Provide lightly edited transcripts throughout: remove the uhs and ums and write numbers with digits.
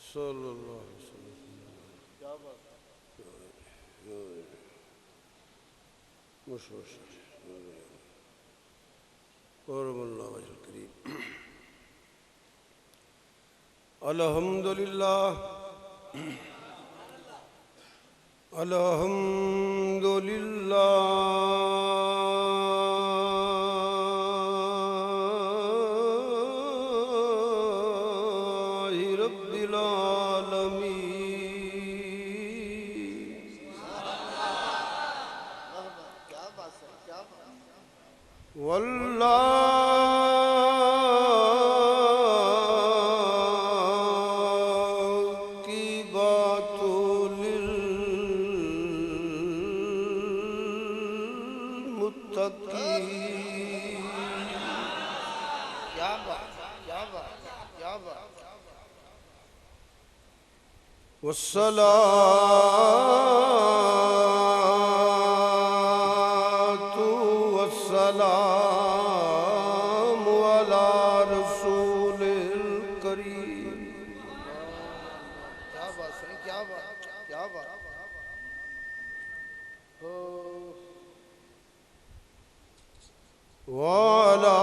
सल्लल्लाहु अलैहि वसल्लम। क्या बात अल्हम्दुलिल्लाह अल्हम्दुलिल्लाहि रब्बिल आलमीन। वल्लाह की लिलमुत्तकीन। क्या बात, क्या बात, क्या बात। वस्सलातु वस्सलामु अला रसूलिल करीम। क्या बात है, क्या बात, क्या बात। वाला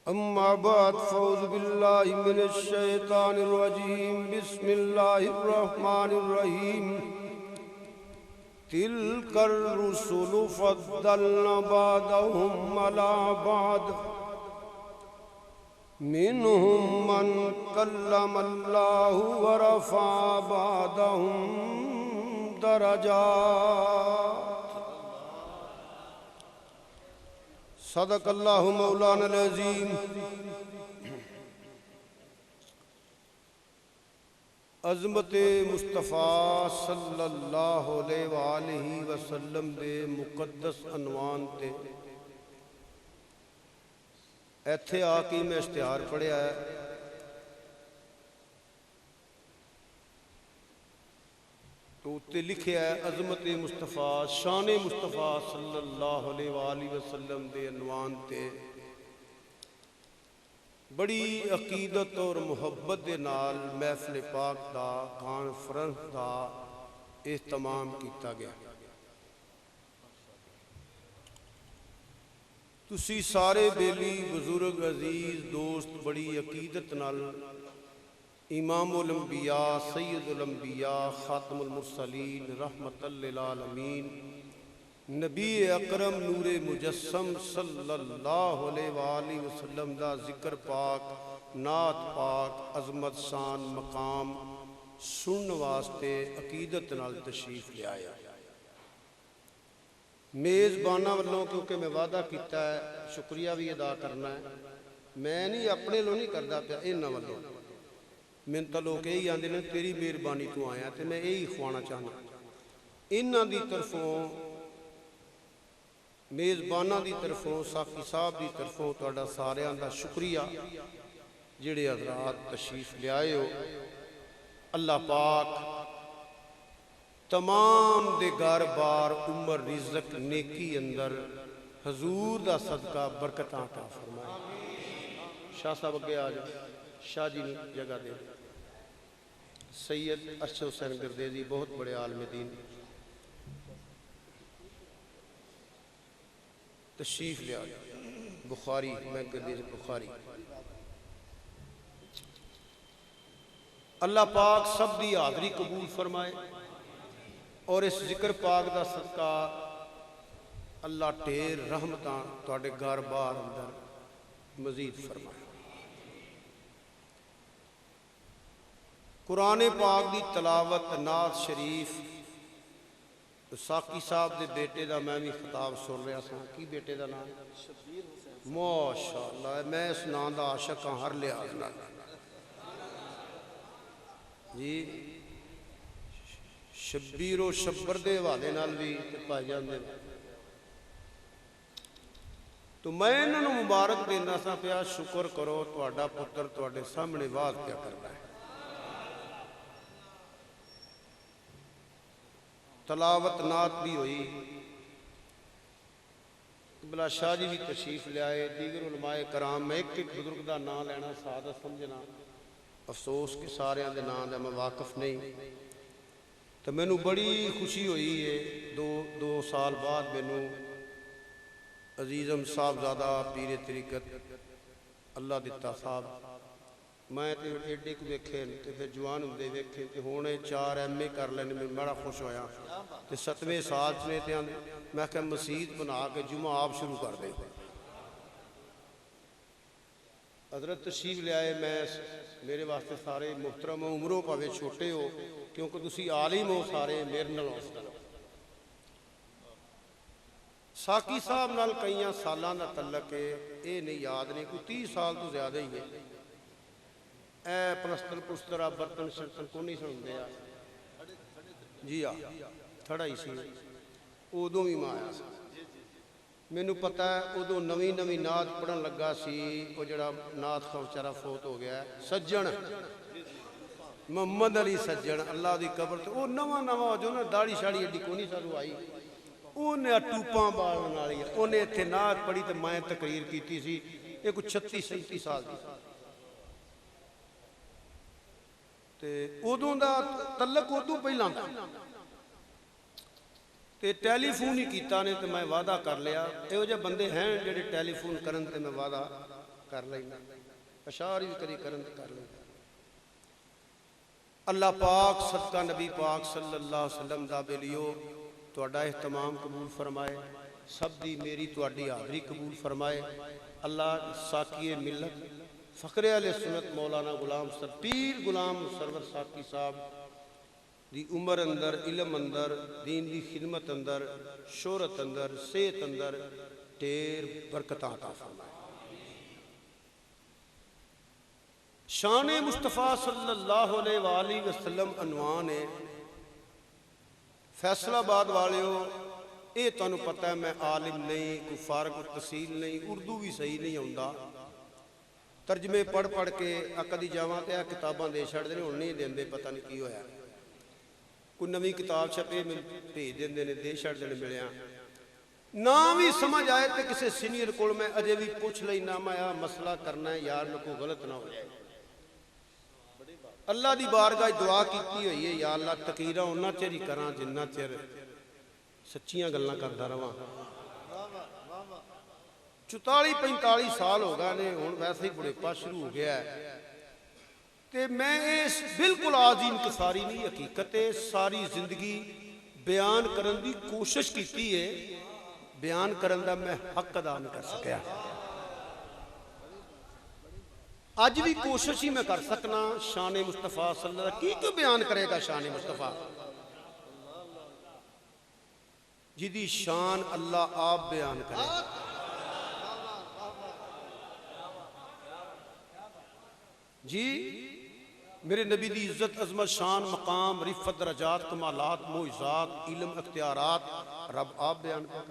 अम्मा बाद फौज़ बिल्लाहि मिनश शैतानिर रजीम। बिस्मिल्लाहिर रहमानिर रहीम। तिलकर रुसुलु फद्दलना बादहुम अला बाद मिनहुम मन कल्लमल्लाहु व रफ़ा बादहुम दरजात। सदक़ल्लाहु मौलाना अज़ीम। अज़मते मुस्तफ़ा सल्लल्लाहु अलैहि वसल्लम दे मुक़द्दस अनवान ते इत्थे आके मैं इश्तिहार पढ़िया है। तो उत्ते लिखिया है अज़मते मुस्तफ़ा शान मुस्तफ़ा सल्लल्लाहु अलैहि वसल्लम दे अनवान ते बड़ी अकीदत और मुहब्बत दे नाल महफिल पाक दा कॉन्फ्रेंस दा इहतमाम किया गया। तुसी सारे बेली बुजुर्ग अजीज दोस्त बड़ी अकीदत नाल इमामुल अंबिया सैयदुल अंबिया खातमुल मुरसलीन रहमतल लिल आलमीन नबी अकरम नूरे मुजस्सम सल्लल्लाहु अलैहि वसल्लम दा जिक्र पाक नात पाक अजमत शान मकाम सुनने वास्ते अकीदत नाल तशरीफ ले आया। मेज़बाना वालों क्योंकि मैं वादा किया है शुक्रिया भी अदा करना है। मैं नहीं अपने लो नहीं करता पाया इन्होंने वालों। मैंने तो लोग यही आते हैं तेरी मेहरबानी तू आया तो मैं यही खुआना चाहना। इन्हों की तरफों मेज़बाना की तरफों साकी साहब की तरफों तुहाडा सारियां दा शुक्रिया जिहड़े हज़रात तशरीफ ले आए हो। अल्लाह पाक तमाम दे घर बार उम्र रिज़क नेकी अंदर हजूर दा सदका बरकतां अता फरमाए। शाह साहब अगे आ जाओ। शाह जी ने जगह दे। सैयद अरशद हुसैन गर्देजी बहुत बड़े आलम दीन तशरीफ ले आ जाओ। बुखारी, मैं हदीस बुखारी। अल्लाह पाक सब दी हाज़री कबूल फरमाए और इस जिक्र पाक दा सदका अल्लाह ढेर रहमतां तुहाडे घर बार अंदर मजीद फरमाए। कुरान पाक दी तलावत नात शरीफ साकी साहब के बेटे का मैं भी खिताब सुन रहा था। की बेटे का नाम? माशाअल्लाह, मैं इस नाम का आशक हाँ हर लिहाज नाल जी। शब्बीरो शब्बर के हवाले नाल भी पाए जाते। तो मैं इन्होंने मुबारक देना सा पिया, शुक्र करो तुहाडा पुत्र तुहाडे सामने वाद क्या करता है। तलावत नात भी हुई, बिला शाह जी भी तशरीफ लियाए, दीगर उलमाए कराम। मैं एक एक बुजुर्ग का नाम लेना सादत समझना, अफसोस कि सारे के नाम का मैं वाकफ नहीं। तो मैनू बड़ी खुशी हुई है, दो साल बाद मैनू अजीज़म साहबजादा पीरे तरीकत अल्लाह दिता साहब, मैं तो एडे को वेखे तो फिर जवान होंगे वेखे तो हूँ 4 MA कर लेने, मैं बड़ा खुश होया। तो 7वें साल च ने तो मैं क्या मसीत बना के जुमा आप शुरू कर दे। हजरत तशरीफ लियाए, मैं मेरे वास्ते सारे मुहतरम हो, उमरों भावें छोटे हो क्योंकि तुसी आलिम हो सारे मेरे नाल हौसला। साकी साहब नाल कई सालों का तलक है, ये नहीं याद नहीं, कोई 30 साल तो ज़्यादा ही है। ए पलस्तर पुस्तर आ बर्तन शर्तन को नहीं सुनते जी। हाँ थड़ा ही सी, उदों भी मैं आया। मैनू पता है उदों नवी नवी नात पढ़न लगा सी, वो जड़ा नात का बेचारा फोत हो गया सज्जन मोहम्मद अली सज्जन, अल्लाह की कबर तो वो नवा नवा जो ना दाड़ी शाड़ी एडी को नहीं सानू आई, उन्हें टूपा बालन वाली उन्हें इत्थे नात पढ़ी तो मैं तकरीर की सी। ये कोई 36-37 साल की। ते उदों का तलक उदों पहला तो टैलीफोन ही किया ने, तो मैं वादा कर लिया। इहो जे बंदे हैं जेडे टैलीफोन करन ते मैं वादा कर लेना, अशार भी करी करन ते कर लेना। अल्लाह पाक सदका नबी पाक सल्लल्लाहु अलैहि वसल्लम दा बेलियो तुहाडा एहतमाम कबूल फरमाए, सब दी मेरी तुहाडी हाज़री कबूल फरमाए। अल्लाह साकी मिलत फ़खरे अहले सुन्नत मौलाना गुलाम सर पीर गुलाम सरवर साकी साहब दी उम्र अंदर, इलम अंदर, दीन की खिदमत अंदर, शोहरत अंदर, सेहत अंदर ढेर बरकत अता फरमाए। शान मुस्तफ़ा सल्लल्लाहु अलैहि वसल्लम अनवान है। फैसलाबाद वालियो, ये तुहानू पता है मैं आलिम नहीं, कोई फारग तहसील नहीं, उर्दू भी सही नहीं आता। तर्जमे पढ़ पढ़ के कदी जावां तो किताबां दे छड़दे ने, हुण नहीं देंदे, पता नहीं की होया। कोई नवी किताब छपे भेज देंदे ने, दे छड़दे ने, मिलिया ना भी समझ आए तो किसी सीनियर को मैं अजे भी पूछ लेना, मैं आ मसला करना है यार, कोई गलत ना हो जाए। अल्लाह की बारगाह दुआ की हुई है, या अल्लाह तकीरा उन्ना चिर ही करा जिन्ना चिर सच्चियां गल्लां करदा रवां। 44-45 साल हो गए ने, हुण वैसे ही बुढ़ेपा शुरू हो गया है। तो मैं इस बिल्कुल आजी इंकसारी नहीं, हकीकत सारी जिंदगी बयान करने की कोशिश की है, बयान करने का मैं हक अदा नहीं कर सकिया। अज भी कोशिश ही मैं कर सकना। शान मुस्तफा सल्लल्लाहु की क्यों बयान करेगा? शान मुस्तफा जिदी शान अल्लाह आप बयान करे। जी मेरे नबी की इज्जत अजमत शान मकाम रिफत दरजात कमालात मोइज़ात इल्म अख्तियारात रब आप बयान कर।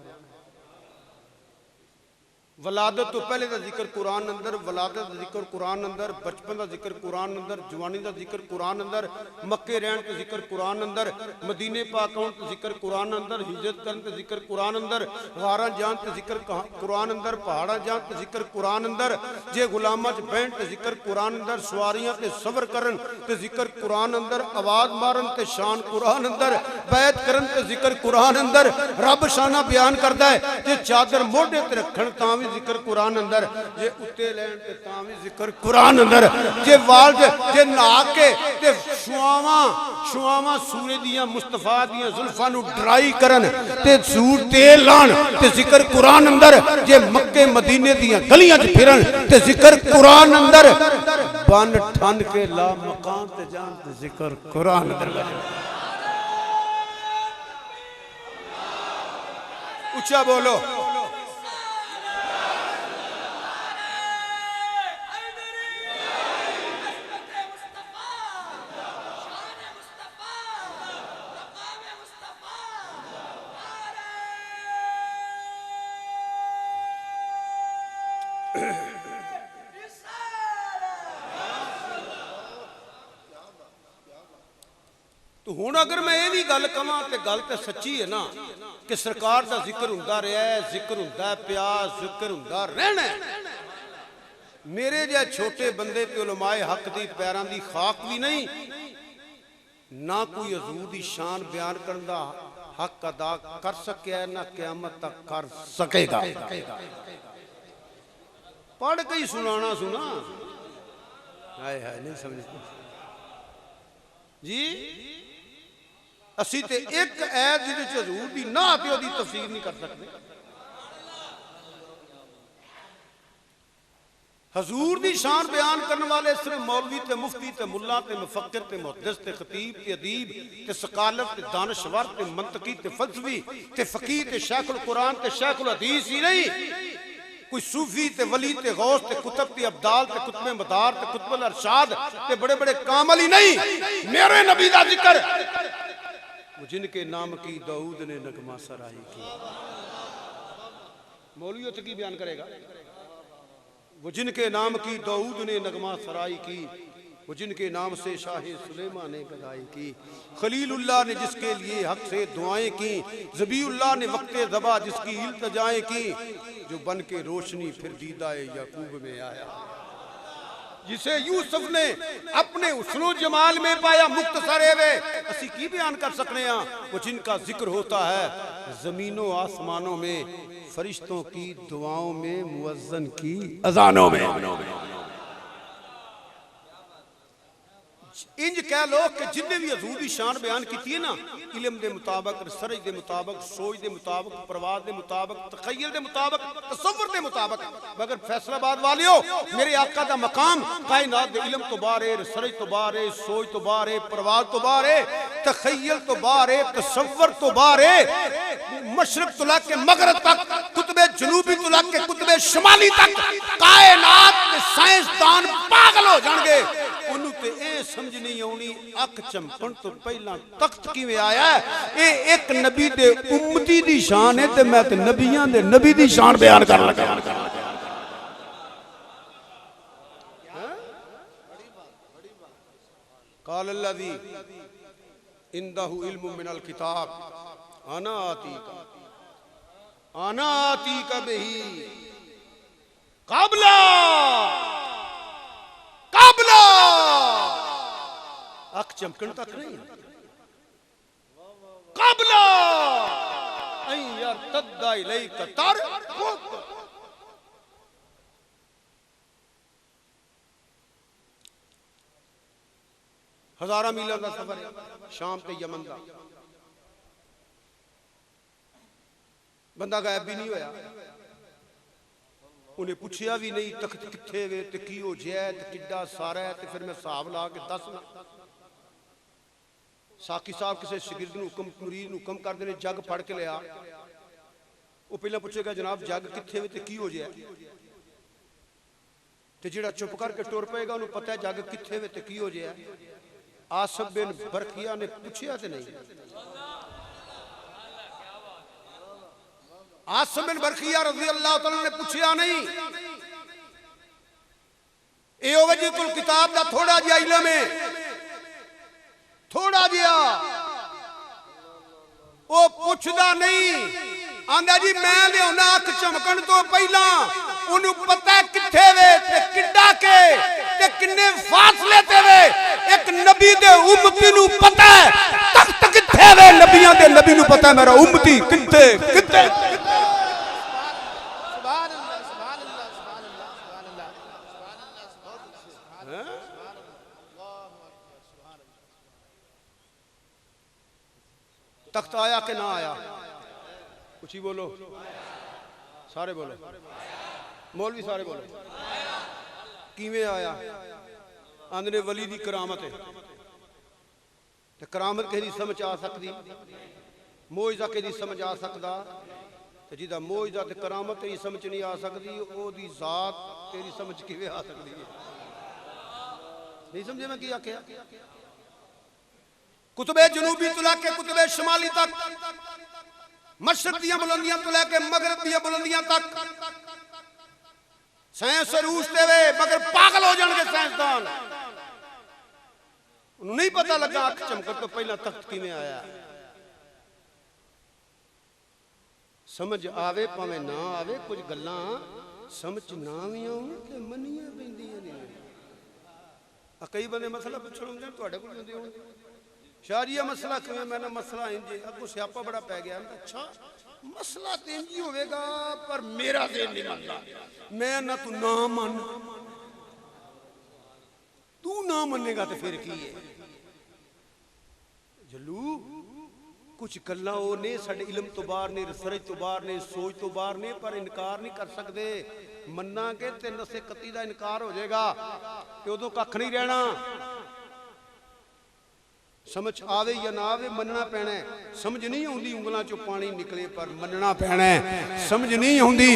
वलादत तो पहले का जिक्र कुरान अंदर, वलादत का जिक्र कुरान अंदर, बचपन का जिक्र कुरान अंदर, जवानी का जिक्र कुरान अंदर, मक्के रहन का जिक्र कुरान अंदर, मदीने पाक आउण का जिक्र कुरान अंदर, हिजरत करन का जिक्र कुरान अंदर, वारा जान का जिक्र कुरान अंदर, पहाड़ा जान का जिक्र कुरान अंदर, जे गुलामा च बहन का जिक्र कुरान अंदर, सवारियां ते सबर करन ते जिक्र कुरान अंदर, आवाज मारन ते शान कुरान अंदर, बैत करन ते जिक्र कुरान अंदर। रब शाना बयान करदा है जे चादर मोढे ते रखण तां भी जिक्र कुरान अंदर, जे उत्ते लैन ते तां भी जिक्र कुरान अंदर, जे वाल जे नहा के ते शुआवां सूरज दियां मुस्तफा दियां जुल्फां नू ड्राई करन ते सूर तेल लान ते जिक्र कुरान अंदर, जे मक्के मदीने दियां गलियां च फिरन ते जिक्र कुरान अंदर, बन ठन के ला मकान ते जान ते जिक्र कुरान अंदर। ऊंचा बोलो। तो हुण अगर मैं ये भी गल कहां तो गल तो सच्ची है ना कि सरकार का जिक्र हुंदा रहा है, जिक्र हुंदा पिया, जिक्र हुंदा रहना। मेरे जे छोटे बंदे ते उलमाए हक दी पैरां दी खाक भी नहीं, ना कोई हजूर दी शान बयान करन दा हक अदा कर सकिया, ना क़यामत तक कर सकेगा। पढ़ के ही सुनाना सुना। हाय हाय नहीं समझ जी। असी ते एक ऐत जिहदे च हजूर दी ना ते ओदी तफसीर नहीं कर सकते। हजूर दी शान बयान करने वाले सिर्फ मौलवी ते मुफ्ती ते मुल्ला ते मुफक्किर ते मुहद्दिस ते खतीब ते अदीब ते सकालत ते दानश्वर ते मंतकी ते फलसफी ते फकीह ते शेखुल कुरान ते शेखुल हदीस ही नहीं, कोई सूफी ते वली ते गौस ते कुतुब ते अब्दाल ते कुतुब मदार ते कुतुब अरशाद ते बड़े बड़े कामल ही नहीं। मेरे नबी दा जिक्र जिनके नाम की दाऊद ने नगमा सराही की। मौलवी तो की बयान करेगा? वो जिनके नाम की दाऊद ने नगमा सराई की, वो जिनके नाम से शाह सुलेमान ने गदाई की। खलीलुल्लाह ने जिसके लिए हक से दुआएं की, ज़बीउल्लाह ने वक्ते ज़बा जिसकी इल्तिजाएं की, जो बन के रोशनी फिर दीदाए याकूब में आया, जिसे यूसुफ ने अपने हुस्नो जमाल में पाया। मुख्तसर वे असी की बयान कर सकते हैं। वो जिनका जिक्र होता है जमीनों आसमानों में, फरिश्तों की दुआओं में, मुअज्जन की अजानों में। इंज कह लो कि जिन्हें भी हजूर की शान बयान की है ना, इलम के मुताबिक, रिसर्च के मुताबिक, सोच के मुताबिक, परवाज के मुताबिक, तखय्युल के मुताबिक, तसव्वुर के मुताबिक, मगर फैसलाबाद वालियो मेरे आका का मकाम कायनात दे इलम तो बाहर है, रिसर्च तो बाहर है, सोच तो बाहर है, परवाज तो बाहर है, तखय्युल तो बाहर है, तसव्वुर तो बाहर है। मशरक तो लाके मगरब तक, कुतुबे जनूबी तो लाके कुतुबे शुमाली तक कायनात के साइंसदान पागल हो जाएंगे। उन्होंने ते ए समझ नहीं आनी अख चमकण तो पहला तख्त किवें आया है। ये एक नबी दे उम्मती दी शान है ते मैं ते नबियां दे नबी दी शान बयान कर लगा। काल अल्लज़ी इंदहु इल्मु मिनल किताब अना आतीका बिही क़ब्ला अख चमकन तक नहीं, क़ब्ला अन यर्तद्दा इलैका तरफुक। हजारा मील का सफर है शाम ते यमन का। बंदा गायब भी नहीं होया, उन्हें पूछया भी नहीं तख्त किथे वे ते की हो जाए ते किड्डा सारा है। ते फिर मैं हिसाब ला के दस साकी साहब किसी शागिर्द नूं हुक्म मुरीद नूं हुक्म कर देने जग फड़ के लिया। वो पहला पूछेगा जनाब जग किथे वे ते की हो जाए, ते जिहड़ा चुप करके टुर पेगा उन्हें पता है जग किथे वे ते की हो जाए। आसिफ बिन बरखिया ने पूछया ते नहीं, आसिफ बिन बरखिया रज़ी अल्लाह तआला ने पूछया नहीं। ए वजीहुल किताब दा थोड़ा जिहा इल्म है, थोड़ा जिहा। वो पूछदा नहीं, आंदा जी मैं लियाउना अख चमकण तो पहला उन्हें पता है किथे वे ते किड्डा के ते किन्ने फासले ते वे। एक नबी दे उम्मती नूं पता है तख्त किथे वे, नबियां दे नबी नूं पता है मेरा उम्मती किथे किथे। तख्त आया कि ना आया? कुछ ही बोलो, सारे बोलो, मौलवी सारे बोलो। किवें आया? आंदे वली दी करामत है। ते करामत किसी समझ आ सकती? मोइजा किसी समझ आ सकता? ते जिदा मोइजा ते करामत तेरी समझ नहीं आ सकती, ओदी जात तेरी समझ किवें आ सकती है? नहीं समझे मैं की आख्या? कुतुबे जनूबी तो लैके कुतुबे शमाली तक, मशरक दियां बुलंदियां तो लैके मगरब दियां बुलंदियां तक साइंस रूस देवे, मगर पागल हो जाएंगे साइंसदान। उन्हें नहीं पता लगा अख चमकन तो पहला तख्त किवें आया। समझ आवे भावें ना आवे, कुछ गल्लां समझ ना भी आउण ते मन्नियां पैंदियां ने। कई बंदे मसला पुछण होंदे तुहाडे कोल होंदे होणगे, शारिया मसला किवें? मैंने मसला इंज अगों स्यापा बड़ा पै गया। अच्छा मसला तो इंज ही होवेगा पर मेरा दिल नहीं मनदा। मैं ना तू ना मन, तू ना मनेगा तो फिर की है? जलू कुछ गल्लां ओ ने साडे इलम तो बाहर ने, रिसर्च तो बाहर ने, सोच तो बाहर ने, पर इनकार नहीं कर सकते। मन्नांगे ते नसे कती दा इनकार हो जाएगा ते उदों कख नहीं रहना। समझ आवे या ना आवे मनना पैना है। समझ नहीं आउंदी उंगलां चों पानी निकले पर मनना पैना है। समझ नहीं आउंदी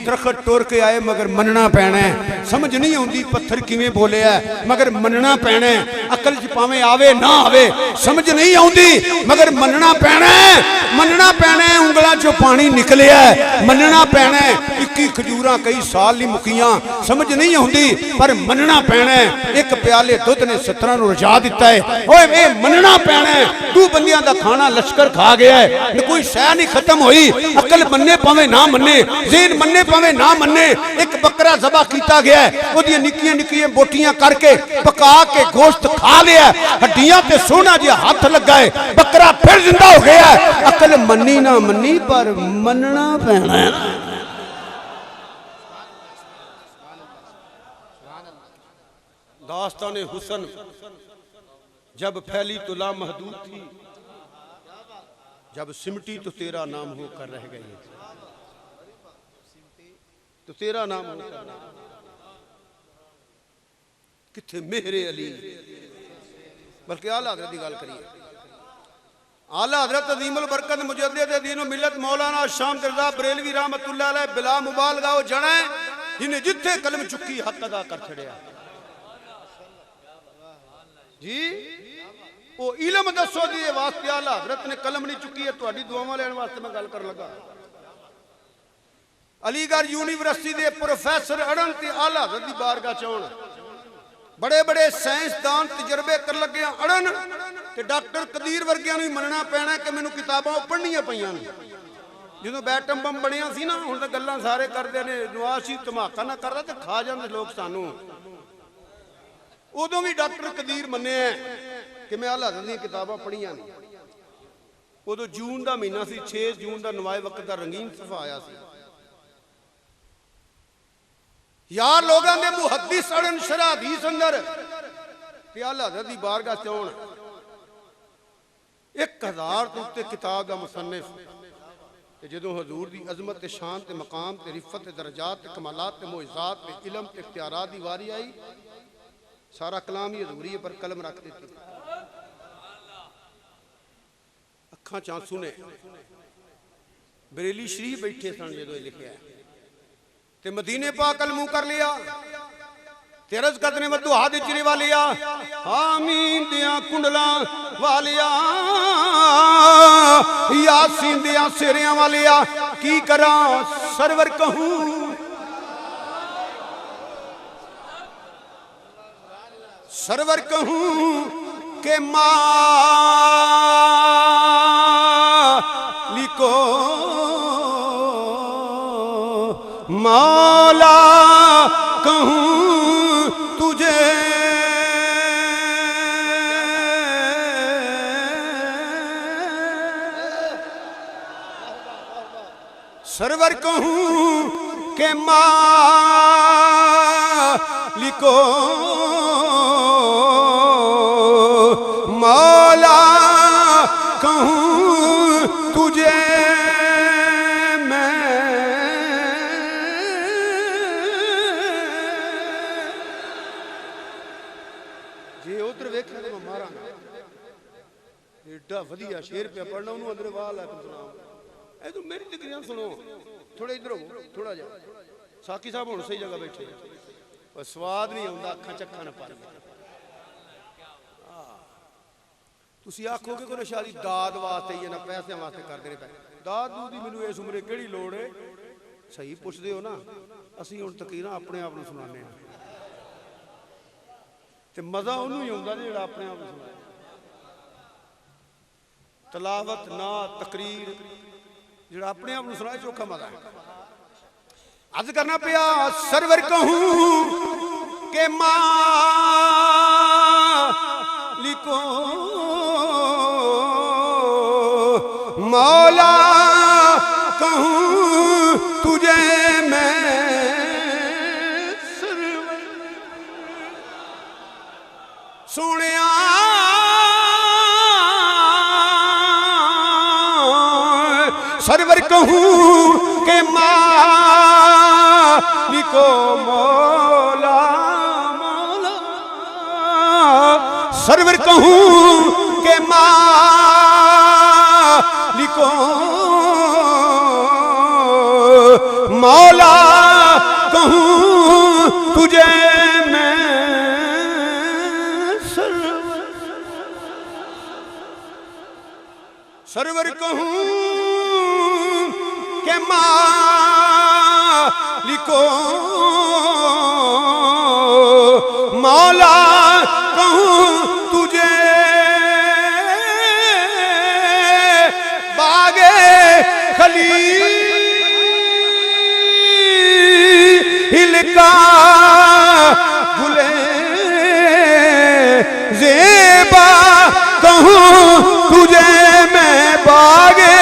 दरखत टुर के आए मगर मनना पैना है। समझ नहीं आउंदी पत्थर किवें बोलिया मगर मनना पैना है। अकल च भावें आवे ना आवे, समझ नहीं आउंदी मगर मनना पैना है। मनना पैना है, उंगलां चों पानी निकलिया मनना पैना है। 21 खजूरां कई साल नहीं मुकियां, समझ नहीं आउंदी पर मनना पैना है। एक प्याले दुध ने 17 नूं रजा दिता है। ओए ए मनना पैना है। 2 बंदियां दा खाना लश्कर खा गया है, कोई शह नहीं खत्म हुई। अकल मन्ने भावें ना मन्ने, ज़हन मन्ने भावें ना मन्ने। एक बकरा ज़बह किया गया है, ओदियां निक्कियां निक्कियां बोटियां करके पका के गोश्त खा लिया, हड्डियां ते सोना जिहा हाथ लगा है, बकरा फिर जिंदा हो गया है। अकल मन्नी ना मन्नी पर मनना पैना है। दास्ताने हुसन जब फैली तो लामहदूद थी, जब सिमटी तो तेरा नाम होकर रह गई। तो तेरा नाम होकर किथे मेरे अली। बल्कि आला हज़रत की गल करिए, आला हज़रत अज़ीमुल बरकत मुजद्दिद दीन व मिल्लत मौलाना शाम रज़ा बरेलवी रहमतुल्लाह अलैह बिला मुबालगा वो जना है जिन्हें जिथे कलम चुकी हक अदा कर छड़िया जी। वो इलम दसो जी वास्ते आला हज़रत ने कलम नहीं चुकी है, तुहाडी दुआवां लैण वास्ते मैं गल कर लगा। अलीगढ़ यूनिवर्सिटी के प्रोफैसर अड़न ते आला हज़रत दी बारगाह चौन बड़े बड़े साइंसदान तजर्बे कर लगे अड़न ते डॉक्टर कदीर वर्गियां नूं मनना पैना कि मैनूं किताबां पढ़नियां पईयां ने। जो बैटम बम बनिया सी ना, हुण तां गल्लां सारे करदे ने, नवाज शरीफ धमाका ना करदा ते खा जांदे लोग सानू। उदों भी डॉक्टर कदीर मन्ने कि मैं आला हज़रत दी किताबां पढ़ियां ने। उदों जून का महीना सी, 6 जून का नवाए वक्त का रंगीन सफा आया सी। यार लोगों के मुहद्दिस अड़न शरह हदीस अंदर ते आला हज़रत दी बारगाह चौन 1000 तो उत्ते किताब का मुसन्निफ ते जदों हजूर दी अजमत ते शान ते मकाम ते रिफत ते दरजात ते कमालात ते मोइज़ात ते इलम ते इख्तियारात दी वारी आई। सारा कलाम ही हजूरी पर कलम रख दी, अखां च आंसू ने। बरेली शरीफ बैठे सन जो लिखिया ते मदीने पाक अल मुंह कर लिया, तेरज कदने वदू हाथ चिरी वालिया, आमीन दिया कुंडला वालिया, यासीन दिया सिरिया वालिया, की करा सरवर कहूं सरवर कहूं के मालिको मौला कहूं तुझे, सरवर कहूं के मालिको मौला कहूं एडा वधिया शेर पे पढ़ना उन्होंने अंदर वाह लै सुना ए तू मेरी तकरीर सुनो थोड़ा इधर हो थोड़ा जा साकी साहब हुण सही जगह बैठे पर स्वाद नहीं आउंदा अखां चक्खां न पाई तुसी आखोगे कोई शादी दाद वास्ते ही ना पैसे वास्ते करदे ने दाद दूध दी मैनूं इस उम्रे किहड़ी लोड़ है सही पुछदे हो ना असीं हुण तकरीरां अपने आप नूं सुणाने आ ते मज़ा उन्होंने ही आउंदा जिहड़ा अपने आप नूं सुणाए तलावत ना तकरीर जिहड़ा अपने आप नूं सुणाए चोखा मज़ा है अर्ज करना पिया सरवर कहूं के मालिको मौला कहूं तुझे मैं सरवर सोनिया सरवर कहूं के मालिको मौला मौला सरवर कहूं के मालिको मौला कहूं तुझे मैं सरवर कहूं के मालिको मौला कहूं तुझे बागे खलील का गुले ज़ेबा कहूं तुझे मैं बागे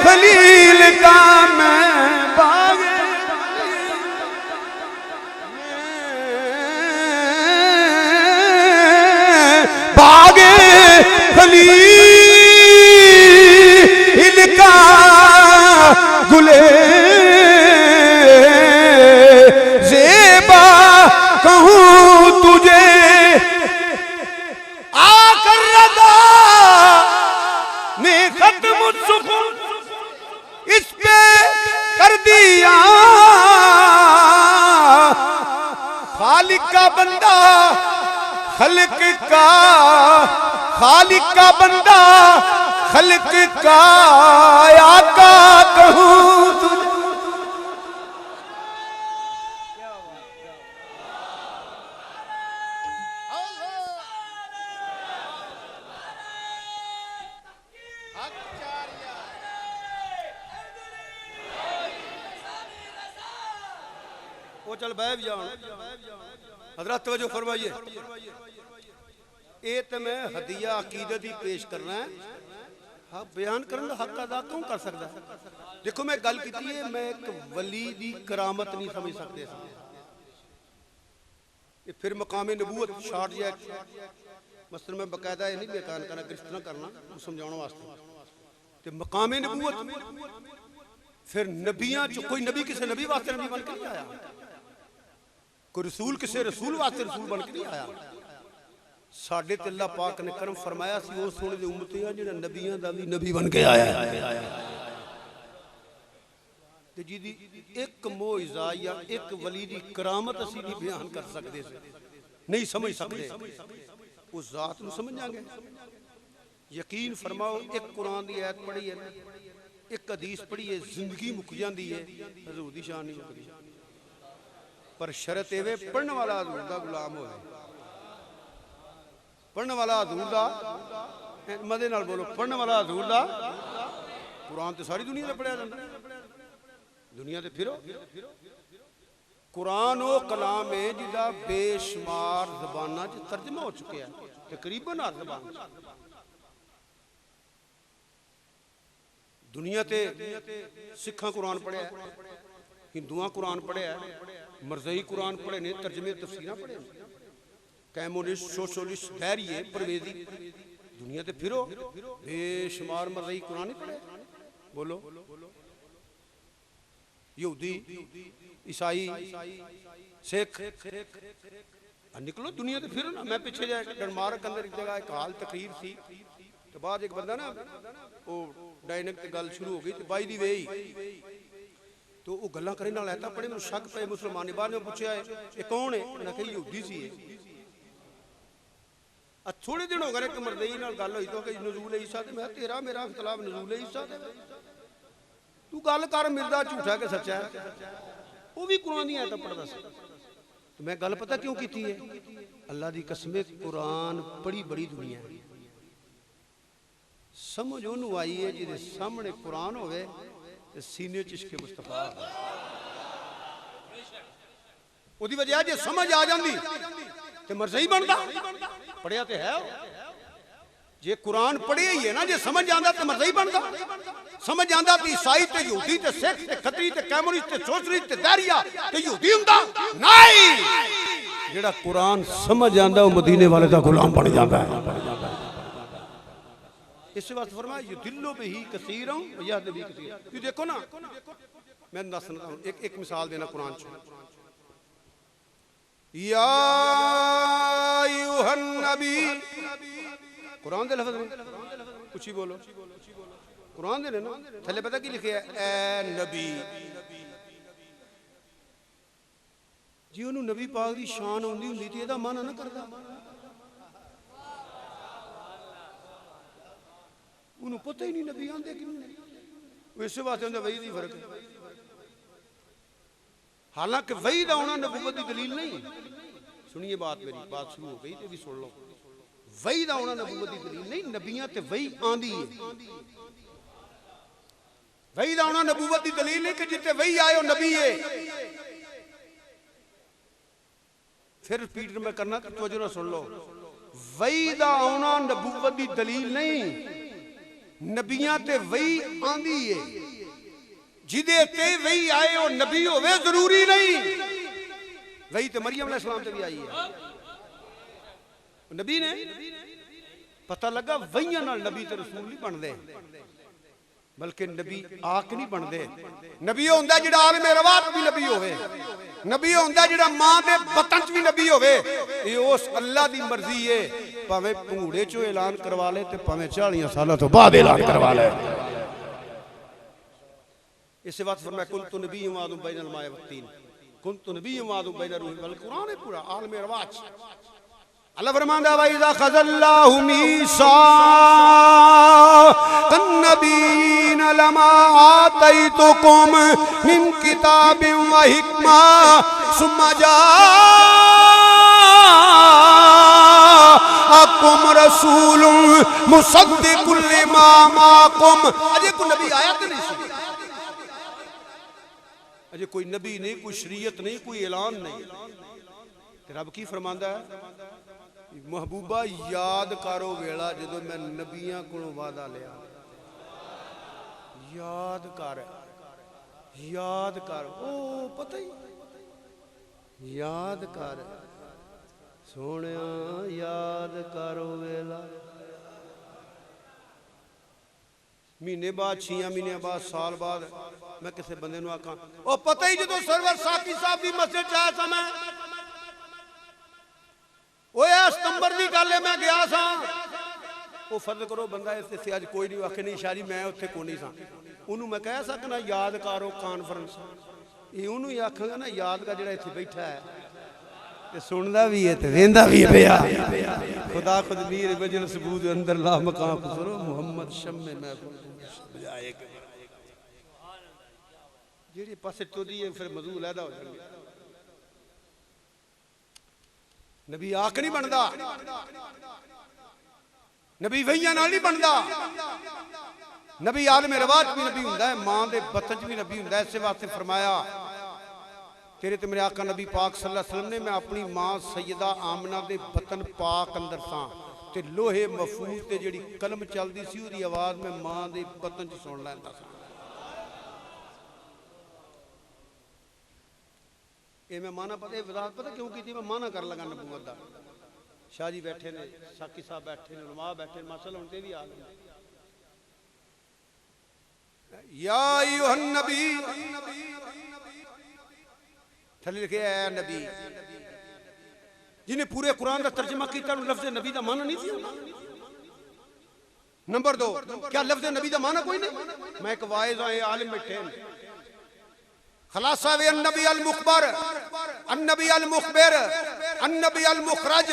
खलील का मैं बागे बागे खलील का गुले ज़ेबा कहूं तुझे आकर रदा ने खत्म सुकून इस पे कर दिया खालिक का बंदा खल्क का खालिक का बंदा खल्क का आका कहूं चल बह भी जाओ हजरत तवज्जो फरमाइए ये तो मैं हदिया अकीदत ही पेश करना है हाँ बयान करने का हक अदा क्यों कर सकता देखो मैं गल की है मैं एक वली दी करामत नहीं समझ सकते फिर मकाम नबूवत शार्ट जाए मसलन मैं बकायदा ये नहीं बयान करना गिरफ्त ना करना समझाने वास्ते ते मकाम नबूवत फिर नबियां चो कोई नबी किसी नबी वास्ते नबी बन के नहीं आया कोई रसूल किसी रसूल वास्ते रसूल बन के नहीं आया साडे ते अल्लाह पाक ने करम फरमाया सी उस सोने दी उम्मत है जिहड़ा नबियां दा भी नबी बन के आया ते जिहदी एक मोइज़ा या एक वली दी करामत असीं नहीं बयान कर सकदे नहीं समझ सकदे उस जात नूं समझांगे यकीन फरमाओ एक कुरान दी आयत पढ़ी है एक हदीस पढ़ी है जिंदगी मुक जाती है हजूर दी शान नहीं मुकदी पर शरत एवे पढ़ने वाला हजूर दा गुलाम होवे पढ़ने वाला हजूर दा मदे नाल बोलो पढ़ने वाला हजूर दा कुरान तो सारी दुनिया दा पढ़िया जांदा दुनिया ते फिरो कुरान वो कलाम है जिहदा बेशुमार ज़बानां च तर्जमा हो चुका है तकरीबन हर ज़बान दुनिया ते सिखा कुरान पढ़िया हिंदुआ कुरान पढ़िया मरज़ई कुरान पढ़े ने तर्जमे तफसीरां पढ़े कैमोनिस्ट सोशलिस्ट खैरिए परवेजी दुनिया ते फिरो बेशुमार मरज़ई कुरान नहीं पढ़े बोलो यहूदी ईसाई सिख निकलो दुनिया ते फिरो ना मैं पिछे जाए डेनमार्क अंदर एक जगह एक हाल तकरीर सी तो बाद एक बंदा ना वो डायनेक ते गल शुरू हो गई, बाई दी वे तो वो गल्लां करने वाला है बड़े मैं शक पे मुसलमान ने बाद में पूछा है ये कौन है, उन्हें कहा यहूदी सी है। थोड़े दिन हो गए कि मरदई नाल गल हुई तो कि नज़ूल ईसा ते मैं तेरा मेरा इख्तलाफ नज़ूल ईसा ते तू गल कर मिर्जा झूठा के सच्चा है, वो भी कुरान दी आयत पढ़दा सी। तो मैं गल पता क्यों की है, अल्लाह दी कसम कुरान बड़ी बड़ी दुनिया है, समझ ओनू आई है जिहदे सामने कुरान होवे ते सीने च इश्क मुस्तफा ओदी वजह जे समझ आ जांदी ते मरज़ई बनदा। पढ़िया तो है जे कुरान पढ़े ही है ना, जे समझ आंदा तो मरज़ई बनदा। समझ आंदा तो ईसाई ते यहूदी ते सिख ते खतरी ते कम्युनिस्ट ते सोशलिस्ट ते दारिया ते यहूदी हुंदा नहीं। जेड़ा कुरान समझ आंदा वो मदीने वाले दा गुलाम बन जांदा है। इस वास्ते फरमाया युदिल्लु बिही कसीरन व यहदी बिही कसीरन। तू देखो ना, मैं दसना एक मिसाल देना कुरान च, या अय्युहन नबी, कुरान दे लफ्ज़ में कुछ ही बोलो, कुरान दे ना थले पता की लिखे है ए नबी जी। उन्होंने नबी पाक की शान आउंदी हुंदी ते एदा माना ना करदा, उन्होंने पता ही नहीं नबी आंदे किन्ने। इस वास्ते उनदा वही दी फर्क है। हालांकि वही दा होना नबूवत की दलील नहीं। सुनिए बात, मेरी बात शुरू हो गई तो भी सुन लो। वही दा होना नबूवत की दलील नहीं, नबियां ते वही आंदी है। वही दा होना नबूवत की दलील नहीं कि जिते वही आए हो नबी है। फिर रिपीट मैं करना, तवज्जो ना सुन लो। वही दा होना नबूवत की दलील नहीं, नबियां ते वही आंदी है। जिदे ते वही आए हो नबी होवे जरूरी नहीं। वही तो मरियम अलैहिस्सलाम ते भी आई है, नबी ने पता लगा वहियां नाल नबी ते रसूल नहीं बनदे, बल्कि नबी आक नहीं बनदे। नबी होंदा जिहड़ा आलमे रवात भी नबी होवे, नबी होंदा जिहड़ा मां दे बतन च भी नबी होवे। ये उस अल्लाह दी मर्जी है, भावें भंगूड़े चो ऐलान करवा ले ते भावें 40 साल तो बाद ऐलान करवा ले। इस बात फरमाया कुन्तु नबिय्युम वादुम बैनल माए वत्तीन, कुन्तु नबिय्युम वादुम बैनर रूह वल कुरान है पूरा आलमे रवाज। अल्लाह फरमांदा व इज़ा ख़ज़ल्लाहु मीसाक़न नबीन लमा आतैतुकुम मिन किताबिन व हिक्मा सुम्मा जाअकुम रसूलुन मुसद्दिकुल लिमा माकुम। अजे कोई नबी आया तो नहीं, अजे कोई नबी नहीं, कोई शरीयत नहीं, कोई ऐलान नहीं। रब की फरमांदा है, महबूबा याद करो वेला जो मैं नबियां को वादा लिया। याद कर, याद कर, ओ पता ही याद कर सोने, याद करो वेला। महीने बाद, 6 महीने बाद, साल बाद मैं किसी बंदे नूं आखां ओ पता ही जो सरवर साकी साहब की मस्जिद च आया था, मैं सितंबर की गल है, मैं गया सा। वो फर्ज करो बंदा इतने अज कोई नहीं आखे नहीं शारी मैं उत्थे को नहीं सा, उन्होंने मैं कह सकना याद करो कॉन्फ्रेंस। ये उन्होंने ही आखांगा ना याद का जो इतने बैठा है ते सुनदा भी है ते वेंदा भी है पिया। खुदा खुद मीर बजल सबूत अंदर ला मकाम खुसरो मोहम्मद शम्मे मैं बजाए जेड़ी पासे टोदी है फिर मजू लैदा हो जाएंगे। नबी आक नहीं बनता, नबी वहियां नाल नहीं बनता। नबी आलमे रवाज भी नबी हुंदा है, मां दे बतन च भी नबी हुंदा है। इस वास्ते फरमाया तेरे ते मेरे आका नबी पाक सल्लल्लाहु अलैहि वसल्लम ने मैं अपनी मां सैयदा आमना दे बतन पाक अंदर सा ते लोहे महफूज ते जेड़ी कलम चलदी सी ओदी आवाज मैं मां दे बतन च सुन लैंदा सा। ये मैं माना पता वजाहत पता क्यों की थी, मैं माना कर लगा नबूवत दा। शाह जी बैठे ने, साकी साहब बैठे ने, उलमा बैठे ने, माशाअल्लाह उनते भी हाल है। या अय्युहन नबी थले लिखे है नबी, जिन्हें पूरे कुरान का तर्जमा किया लफ्ज़ नबी का माना नहीं थी। नंबर 2, क्या लफ्ज़ नबी का माना कोई नहीं? मैं एक वाइज आए आलिम बैठे खलासा वे अन्नबी अल मुखबर, अन्नबी अल मुखबिर, अन्नबी अल मुखरज,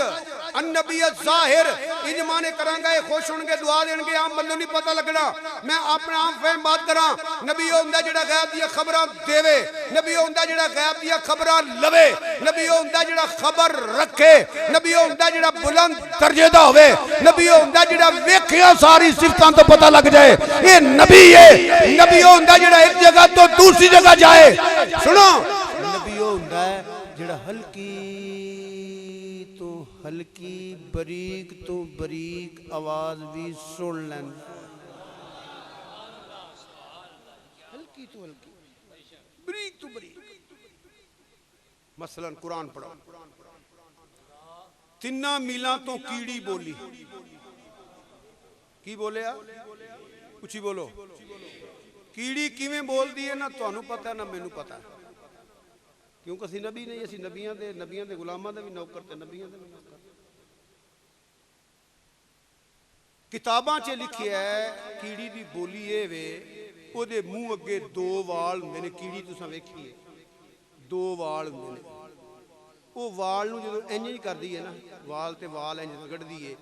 अन्नबी अल जाहिर। इंज माने करांगा ये खुश होंगे, दुआ देंगे, आम बंदों नहीं पता लगना। मैं अपने आप फहम बात करा। नबी होंदा जिहड़ा गैब दी खबरां देवे, नबी होंदा जिहड़ा गैब दी खबरां लवे, नबी होंदा जिहड़ा खबर रखे, नबी होंदा जिहड़ा बुलंद दर्जे दा होवे, नबी होंदा जिहड़ा वेखिया सारी सिफतां तो पता लग जाए ये नबी है। नबी होंदा जिहड़ा एक जगह तो दूसरी जगह जाए। सुनो, नबी होंदा है जिहड़ा हल्की तो हल्की, बरीक तो बरीक आवाज भी सुन लैंदा। हल्की तो हल्की, बरीक तो बरीक। मसलन कुरान पढ़ो, 3 मीलों तो कीड़ी बोली। की बोलिया? उची बोलो। कीड़ी किवें बोलदी है ना तुहानू पता है ना मैनू पता है, क्योंकि असीं नबी नहीं, असीं नबियां दे गुलामां दे भी नौकर ते नबियां दे भी नौकर। किताबां च लिखिया है कीड़ी दी बोली ये वे, ओदे मूँह अगे 2 वाल हुंदे ने। कीड़ी तुसां वेखी है, 2 वाल हुंदे ने। वो वाल नूं जदों इंज ही करदी है ना, वाल ते वाल इंज रगड़दी है,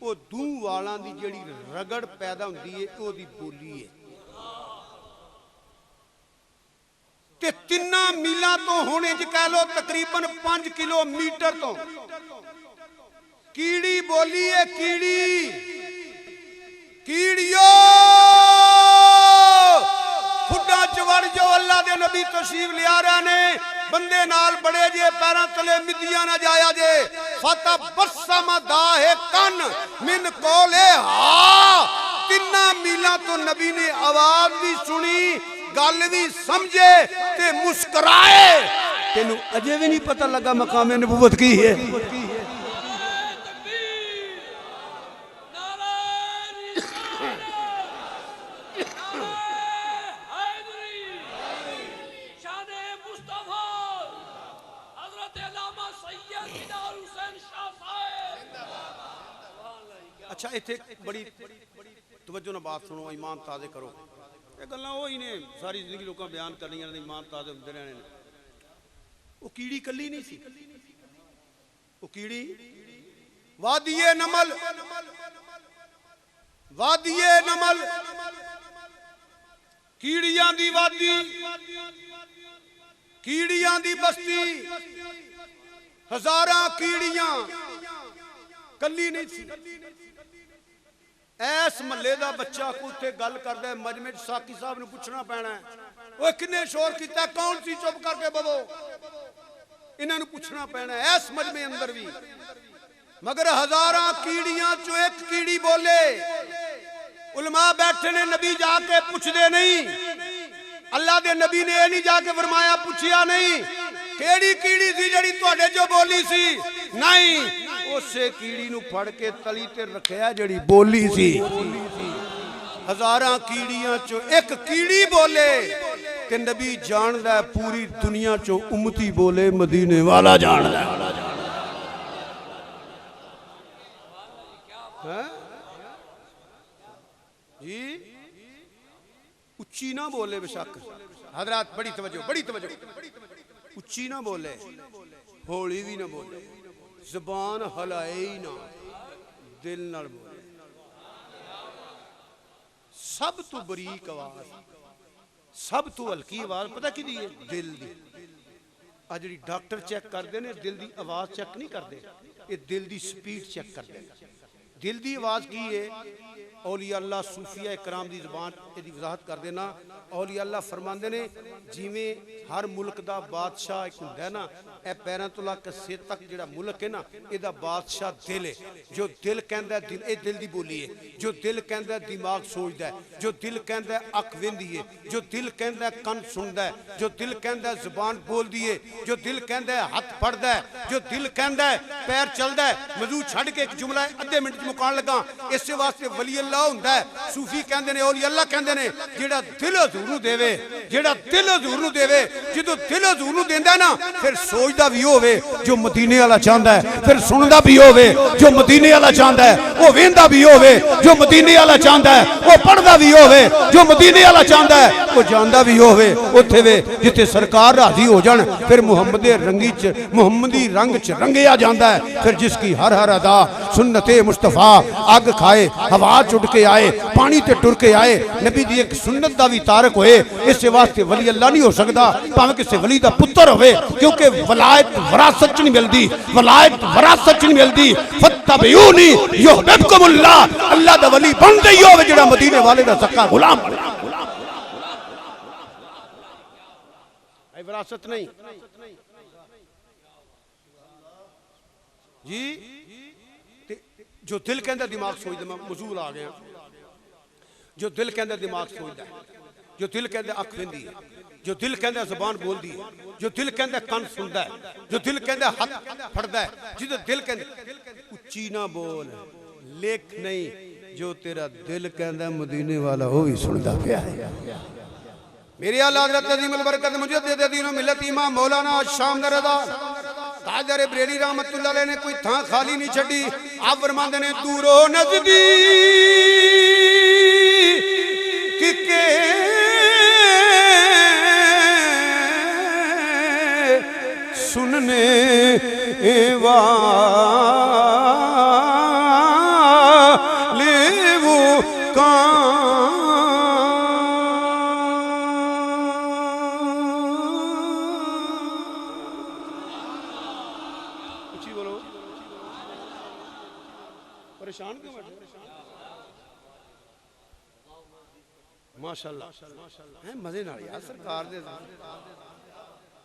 वो 2 वालां दी जिहड़ी रगड़ पैदा हुंदी है ओदी बोली है। ते 3 मीलों तो होने च कह लो तकरीबन 5 किलोमीटर तो कीड़ी बोली है। कीड़ी, कीड़ियो खुडा च वड़ जो, अल्लाह दे नबी तशरीफ लिया रहे ने, बंदे नाल बड़े जे, पैरों तले मिदिया ना जाया जे। फता बरसमा दाहे कन मिन कोले हा। 3 मीलों तो नबी ने आवाज भी सुनी, गल भी समझे ते मुस्कुराए। तेनू अजे भी नहीं पता लगा मकाम नबूवत की है। अच्छा, इत्थे बड़ी तवज्जो नाल बात सुनो, ईमान ताज़े करो। ये गल्लां ओही ने सारी जिंदगी लोकां बयान करनियां ने, ईमान ताज़े हुंदे रहने ने। वो कीड़ी कल्ली नहीं सी, वो कीड़ी वादिये नमल, वादिये नमल, कीड़ियां दी वादी, कीड़ियां दी बस्ती, हजारां कीड़ियां, कल्ली नहीं सी। ऐस महल्ले का बच्चा उत्थे गल करदा है, मजमे साकी साहब ने पूछना पैना है, वो किन्ने शोर किया, कौन सी, चुप करके बवो, इन्हां नूं पूछना पैना है। ऐस मजमे अंदर भी मगर हजारां कीड़ियां चो एक कीड़ी बोले। उलमा बैठे ने, नबी जाके पूछदे नहीं, अल्लाह दे नबी ने नहीं जाके फरमाया, पूछिया नहीं केड़ी कीड़ी सी जड़ी तुहाडे जो बोली सी, नहीं उसे कीड़ी नूं फड़ के तली ते रखिया जड़ी बोली सी। हजारां कीड़ियां चो एक कीड़ी बोले ते नबी जानदा है पूरी दुनिया चो उम्मती बोले, मदीने वाला जानदा है जी। उच्ची ना बोले बेशक हजरात, बड़ी तवज्जो, बड़ी तवज्जो। उच्ची ना बोले, हौली भी ना बोले, जबान हलाए ही ना, दिल नाल बोले। सब तो बरीक आवाज, सब तो हल्की आवाज पता कि है? दिल दी। आज जी डॉक्टर चेक करते हैं, दिल की आवाज चेक नहीं करते, ये दिल की स्पीड चेक करते हैं। दिल की आवाज की है? औलिया अल्लाह सूफिया इकराम की जबान यदि वजाहत कर देना, औलिया अल्लाह फरमाते ने जिमें हर मुल्क का बादशाह एक होंदा है ना, यह पैरों तो लग के सिर तक जो मुल्क है ना, यदा बादशाह दिल है। जो दिल कहता दिल, ये दिल की बोली है। जो दिल कहता दिमाग सोचता है, जो दिल कहता अख वेंदी है, जो दिल कहता कन सुनता है, जो दिल कहता जबान बोलती है, जो दिल कहता हथ फड़ता है, जो दिल कहता पैर चलता है। मौजूद छड़ के एक जुमला अद्धे मिनट मुकान लगा। इस वास्ते वली अल्लाह हुंदा है। सूफी कहंदे ने औली अल्लाह कहंदे ने जेड़ा दिल हजूर नूं देवे, जेड़ा दिल हजूर नूं देवे, जदों दिल हजूर नूं देंदा ना फिर सोचदा भी होवे जो मदीने वाला चाहंदा है, फिर सुनदा भी होवे जो मदीने वाला चाहंदा है, वो वेंदा भी होवे जो मदीने वाला चाहंदा है, वो पढ़दा भी होवे जो मदीने वाला चाहंदा है, वो जानदा भी होवे उत्थे वे जिथे सरकार राजी हो जान फिर मुहम्मदे रंगी च मुहम्मदी रंग च रंगिया जाता है। फिर जिसकी हर हर अदा सुन्नते मुस्तफा अग खाए हवा चुड़ के आए पानी ते टुर के आए नबी दी एक सुन्नत दा भी तारक होए इस वास्ते वली अल्लाह नहीं हो सकता भावें किसी वली दा पुत्र होवे क्योंकि वलायत वरासत च नहीं मिलती, वलायत वरासत च नहीं मिलती। फत्तबिऊनी युहब्बुकुमुल्लाह, अल्लाह दा वली बनदे ही होवे जेड़ा मदीने वाले दा सक्का गुलाम बने। विरासत नहीं जी, जो दिल कहता दिमाग सोचता, मैं मजूल आ गया, जो दिल कहता दिमाग सोचता है, जो दिल कहता अख वेंदी है, जो दिल कहता जुबान बोलती है, जो दिल कहता कन सुनता है, जो दिल कहता हाथ फड़ता है, जिसे दिल कहता उच्ची ना बोल लेख नहीं, जो तेरा दिल कहता मदीने वाला वो भी सुनता पिया है। मेरे आला हज़रत अज़ीमुल बरकत मुजद्दिद दीन मिल्लत इमाम मौलाना शाम रज़ा ताजदार बरेली रहमतुल्लाह अलैह ने कोई थां खाली नहीं छड़ी। आप फरमाते ने दूरो नज़दीक के सुनने वाले वो परेशान क्यों बैठे? माशाअल्लाह है मजे नाल यार सरकार दे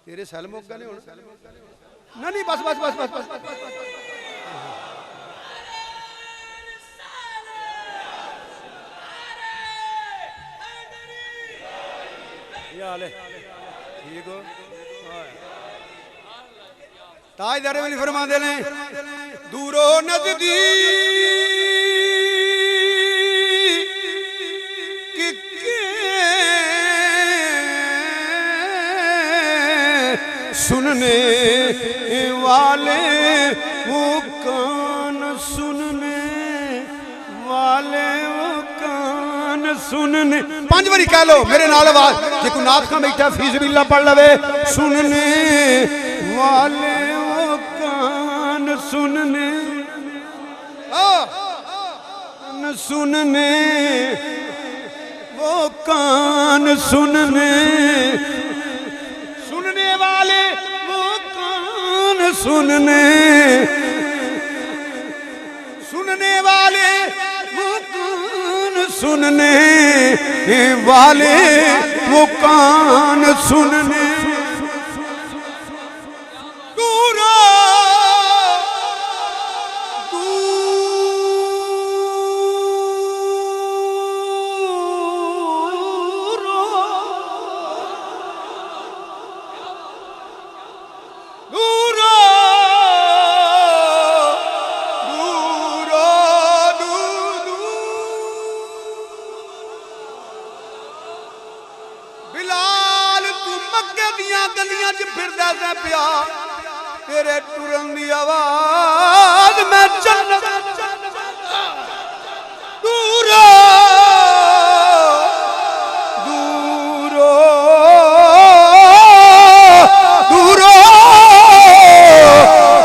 तेरे सैल मुक गए हुण ना नहीं बस बस बस बस बस या ले ठीक हो। ताजदार वली फरमाते ने दूरो नज़दीक के सुनने वाले वो कान सुनने वाले वो कान सुनने पांच बारी कह लो मेरे नाल आवाज जे कोई नाथ खां बैठा फीस बिल्ला पढ़ लवे सुनने वाले वो कान सुनने सुनने वो कान सुनने सुनने वाले वो कान सुनने सुनने वाले वो कान सुनने वाले वो कान सुनने तेरे टुरन दी आवाज मैं जन्नत दूरो दूरो दूरो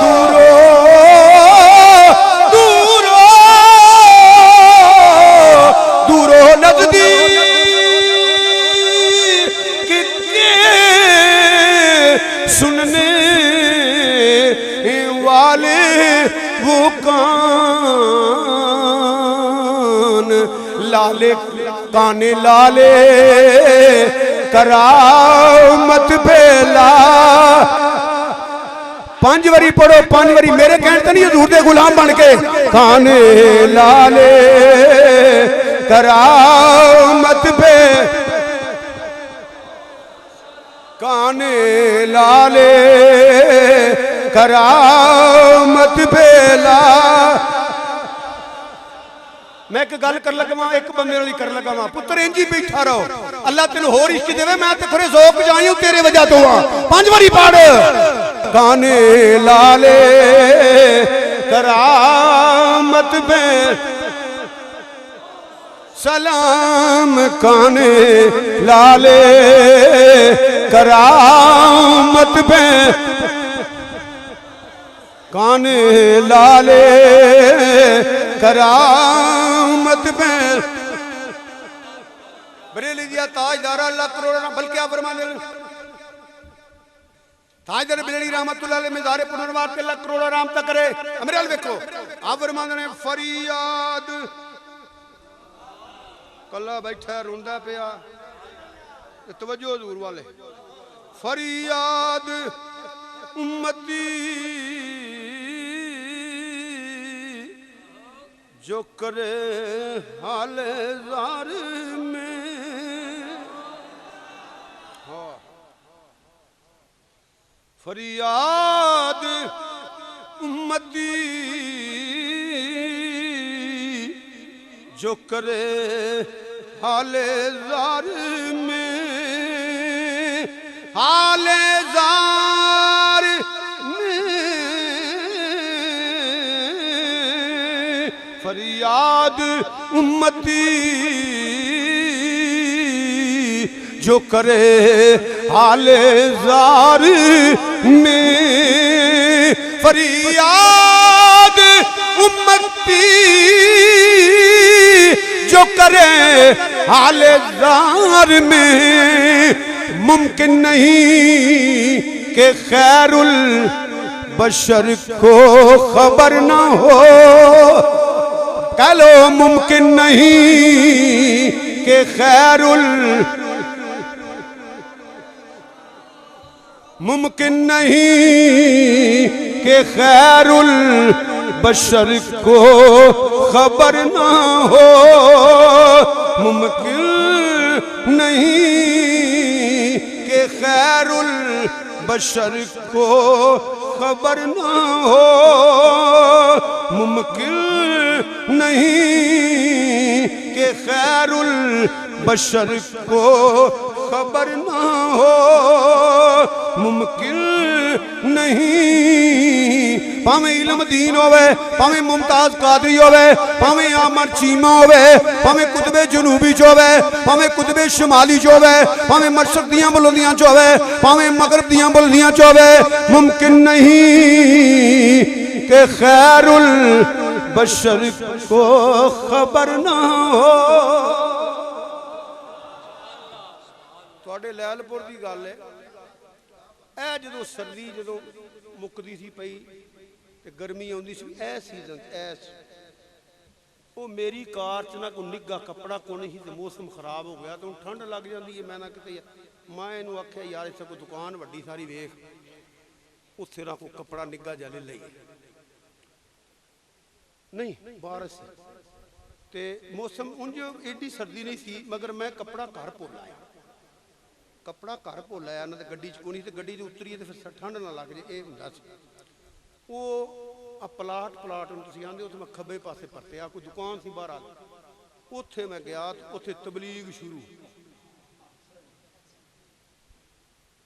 दूरो दूरो दूरो नज़दीक के सुनने वाले वो कान लाले काने लाले करामत बेला पांच बारी पढ़ो पांच बारी मेरे कहने तो नहीं हजूर दे गुलाम बन के काने लाले करामत बे काने लाले करामत बेला मैं एक गल कर लगा एक बंदे नाल कर लगा पुत्र इंज ही बैठा रहो अल्लाह तेन होर इश्क देवे मैं ते खरे ज़ौक जाई तेरे वजह तो हां 5 बारी पढ़ काने लाले करामत पे सलाम काने लाले करामत पे काने लाले करामत पे बरेली दिया ताजदार अल्लाह करोड़ बल्कि आप फरमाते ताजदार बरेली रहमतुल्लाह अलैह मज़ार पुनर्वास के अल्लाह करोड़ आराम तक करे मेरे हाल देखो आप फरमाते ने फरियाद कला बैठा रोंदा पिया तवज्जो हजूर वाले फरियाद उम्मती जो करे हाल ज़ार में फरियाद उम्मती जो करे हाल ज़ार में हाल ज़ार फरियाद उम्मती जो करे हाल ज़ार में फरियाद उम्मती जो करे हाल ज़ार में मुमकिन नहीं कि खैरुल बशर को खबर ना हो कह लो मुमकिन नहीं कि खैरुल मुमकिन नहीं कि खैरुल बशर को खबर ना हो मुमकिन नहीं कि खैरुल बशर को खबर ना हो मुमकिन नहीं कि खैरुल बशर को खबर ना हो मुमकिन नहीं भावें इल्म दीन होवे भावें मुमताज कादरी होवे भावें आमर चीमा होवे भावें कुतबे जनूबी च होवे भावें कुतबे शुमाली च होवे भावें मशरक दियां बुलंदियां च होवे भावें मगरब दियां बुलंदियां च होवे मुमकिन नहीं कि खैरुल बशर को खबर ना हो लैलपुर की गल है जो सर्दी जो मुकती सी पई ते गर्मी आती सी सीजन वो मेरी कार च ना कोई निग्गा कपड़ा को नहीं तो मौसम खराब हो गया तो ठंड लग जाती है मैं ना कि मैं इनू आख्या यार इसे कोई दुकान वड्डी सारी वेख उत्थे ना कोई कपड़ा निग्गा जाले ले नहीं बारिश ते मौसम उंज एडी सर्दी नहीं सी मगर मैं कपड़ा घर भुल आया कपड़ा घर भुल आया ना गड्डी च कोनी ते गड्डी उतरी तो फिर ठंड ना लग जाए ये हुंदा सी वो प्लाट तुसीं आंदे उत्थे मैं खब्बे पासे परतिया कोई दुकान सी बाहर आ उत्थे मैं गया उत्थे तबलीग शुरू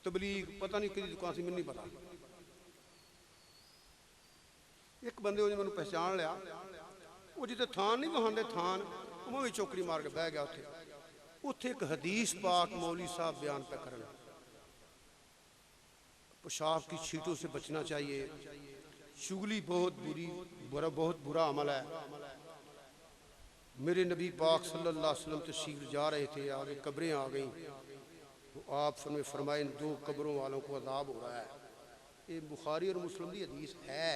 तबलीग पता नहीं कि दुकान सी मैनूं नहीं पता एक बंदे मैंने पहचान लिया वो जिते थान नहीं बहाते थान मैं भी चौकड़ी मार के बह गया उत्थे उत्थे एक हदीस पाक मौलवी साहब बयान पे करना पेशाब की छींटों से बचना चाहिए चुगली बहुत बुरा अमल है मेरे नबी पाक सल्लल्लाहु अलैहि वसल्लम तशरीफ जा रहे थे आगे कब्रें आ गई तो आप फरमाए इन 2 कब्रों वालों को अजाब हो रहा है ये बुखारी और मुस्लिम की हदीस है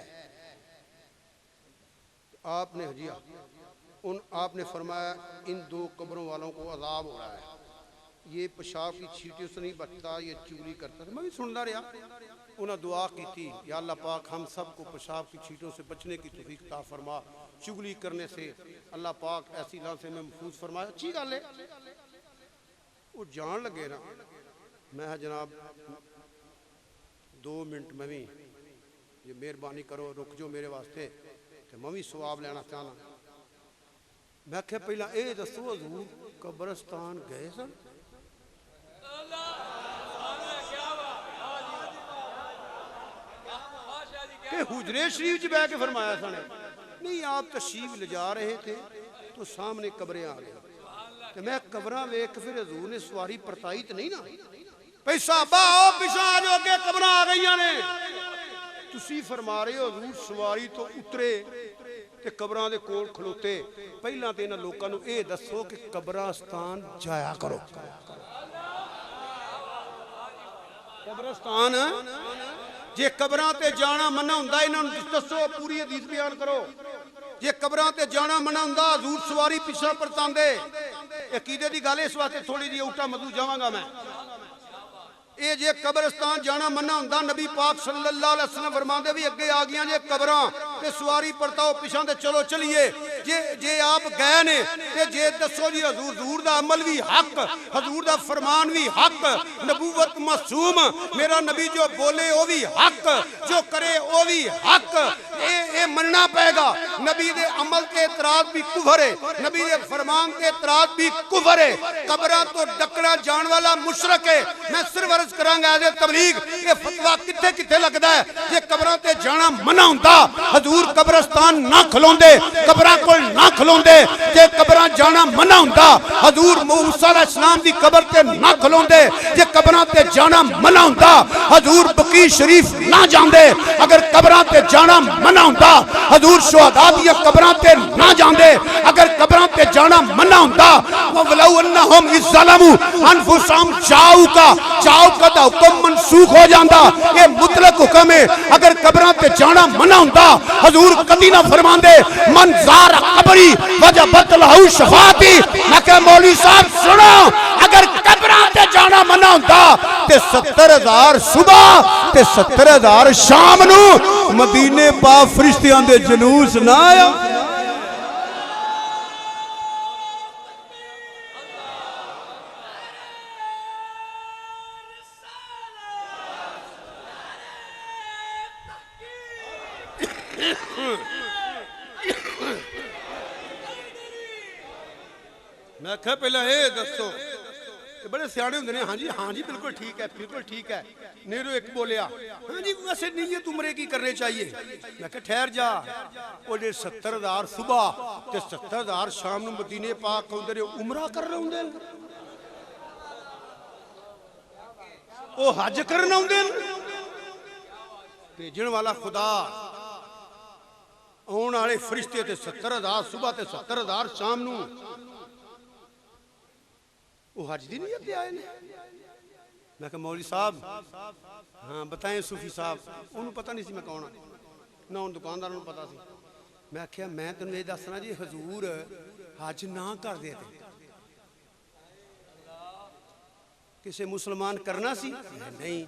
आपने हजिया आपने फरमाया इन 2 कब्रों वालों को अजाब हो रहा है ये पेशाब की छींटों से नहीं बचता ये चुगली करता था मैं भी सुनता रहा उन्हें दुआ की थी या अल्लाह पाक हम सब को पेशाब की छींटों से बचने की तौफीक अता फरमा चुगली करने से अल्लाह पाक ऐसी लानत में महफूज फरमाया अच्छी गल है वो जान लगे ना मैं जनाब 2 मिनट मैं भी ये मेहरबानी करो रुक जाओ मेरे वास्ते तो मैं भी सवाब लेना चाहना मैं क्या पहला ये दसो हजूर कब्रस्तान गए सन? के हुजरे शरीफ च बह के फरमाया सन? नहीं, आप तशरीफ ले जा रहे थे तो सामने कब्रें आ गई, तो मैं कब्रां वेख फिर हजूर ने सवारी परताई तो नहीं ना भाई साहबा आओ पिछा आ जाओ, अगे कब्रां आ गई ने। तुसी फरमा रहे हो हजूर सवारी तो उतरे ते कब्रां दे कोल खलोते, पहला तो इन्हां लोकां नूं ये दसो कि कब्रस्तान जाया करो। कब्रस्तान जे कब्रां ते जाना मना हुंदा, इन्हां नूं दसो, पूरी हदीस बयान करो। जे कब्रां ते जाना मना हुंदा हजूर सवारी पिछा परतांदे। अकीदे दी गल इस वास्ते थोड़ी जी उल्टा मधु जावांगा मैं। ये जे कब्रस्तान जाना मना हुंदा नबी पाक सल्लल्लाहु अलैहि वसल्लम फरमांदे भी अगे आ गई जे कब्रां ते सवारी परताओ पिछा ते चलो चलिए। जे आप गए ने ते जे दसो जी हजूर दा अमल भी हक, हजूर दा फरमान भी हक, नबूवत मासूम, मेरा नबी जो बोले वो भी हक, जो करे वो भी हक, ये मनना पेगा। नबी दे अमल ते इतराज भी कुफर है, नबी दे फरमान ते इतराज भी कुफर है। कब्रां तो डकना जान वाला मुशरक है। मैं सिर्फ अर्ज करांगा एज ए तबलीग, ये फतवा किथे किथे लगदा है। जे कब्रां ते जाना मना हुंदा हजूर कब्रस्तान ना खलोंदे, कब्रां कोल ना खलोंदे। जे कब्रां जाना मना हुंदा हजूर मूसा अलैहिस्सलाम दी कब्र ते ना खलोंदे। जे कब्रां ते जाना मना हुंदा हजूर बकी शरीफ ना जांदे। अगर कब्रां ते जाना मना हुंदा हजूर शुहदा दी कब्रां ते ना जांदे। अगर कब्रां ते जाना मना हुंदा वलौ अन्नहुम इज़्ज़लमू अनफुसहुम जाऊका दा हुक्म मनसूख हो जाता। ये मुतलक हुक्म है। अगर कब्रां ते जाना मना हुंदा हजूर कदी ना फरमांदे मन ज़ारा कब्री वजबत लहू शफाअती। मैं कह मौलवी साहब सुनो, अगर कब्रां ते जाना मना हुंदा ते 70,000 सुबह ते 70,000 शाम नू मदीने पा फरिश्तियां दे जुलूस ना आया। मैं क्या पहला ये दसो, बड़े सियाने होंगे ने। हाँ जी बिल्कुल ठीक है, बिल्कुल ठीक है। नेहरू एक बोलिया हाँ जी वैसे नीयत उम्रे की करने चाहिए। मैं क्या ठहर जा, वो 70,000 सुबह ते 70,000 शाम नू मदीने पाक आउंदे ने उमरा कर रहे होंगे, वो हज करन आउंदे ने। भेजण वाला खुदा आने वाले फरिश्ते ते 70,000 सुबह ते 70,000 शाम नू वो हज दी नीयत ते आए ने। मैं कहा मौलवी साहब हाँ बताएं सूफी साहब, उन्होंने पता नहीं सी मैं कौन ना उन दुकानदार को पता सी। मैं आख्या मैं तेन ये दसना जी हजूर हज ना कर दे किसे मुसलमान करना सी नहीं।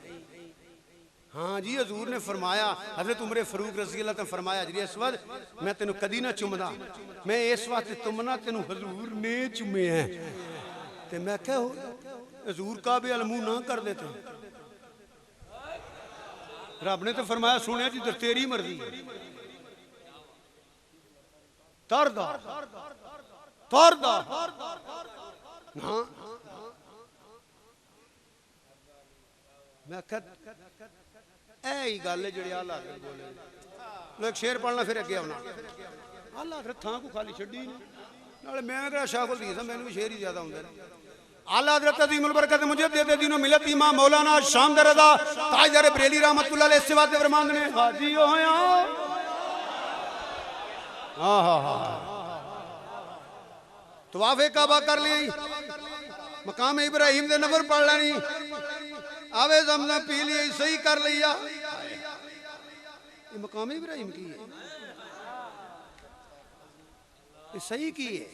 हाँ जी हजूर ने फरमाया, हजरत उमर फरूक रज़ी अल्लाह तआला फरमाया हजरी असवद मैं तेन कदी ना चुमदा, मैं इस वास्ते तुमना तेन हजूर ने चुमे है। ते मैं क्या हजूर काबे अल मुंह ना कर देते। रब ने तो फरमाया सुनिया जी तेरी मर्जी तरदा तरदा हाँ। मैं गल है जी आला बोले मैं शेर पढ़ना फिर अगे आना। आला थां को खाली छड़ी नाले मैं क्या शाह हदीस मैंने भी शेर ही ज्यादा होंगे। आला हज़रत अज़ीमुल बरकत मुझे दे दीनो मिलत इमाम मौलाना शामदर रज़ा ताजदार बरेली रहमतुल्लाह अलैह से बात फरमांदे ने हाजी होया हां हां हां तवाफ़े काबा कर ली, मकाम इब्राहिम दे नफर पढ़ लेनी, आवे ज़मज़म पी ली, सही कर लिया। ये मकाम इब्राहिम की है, ये सही की है।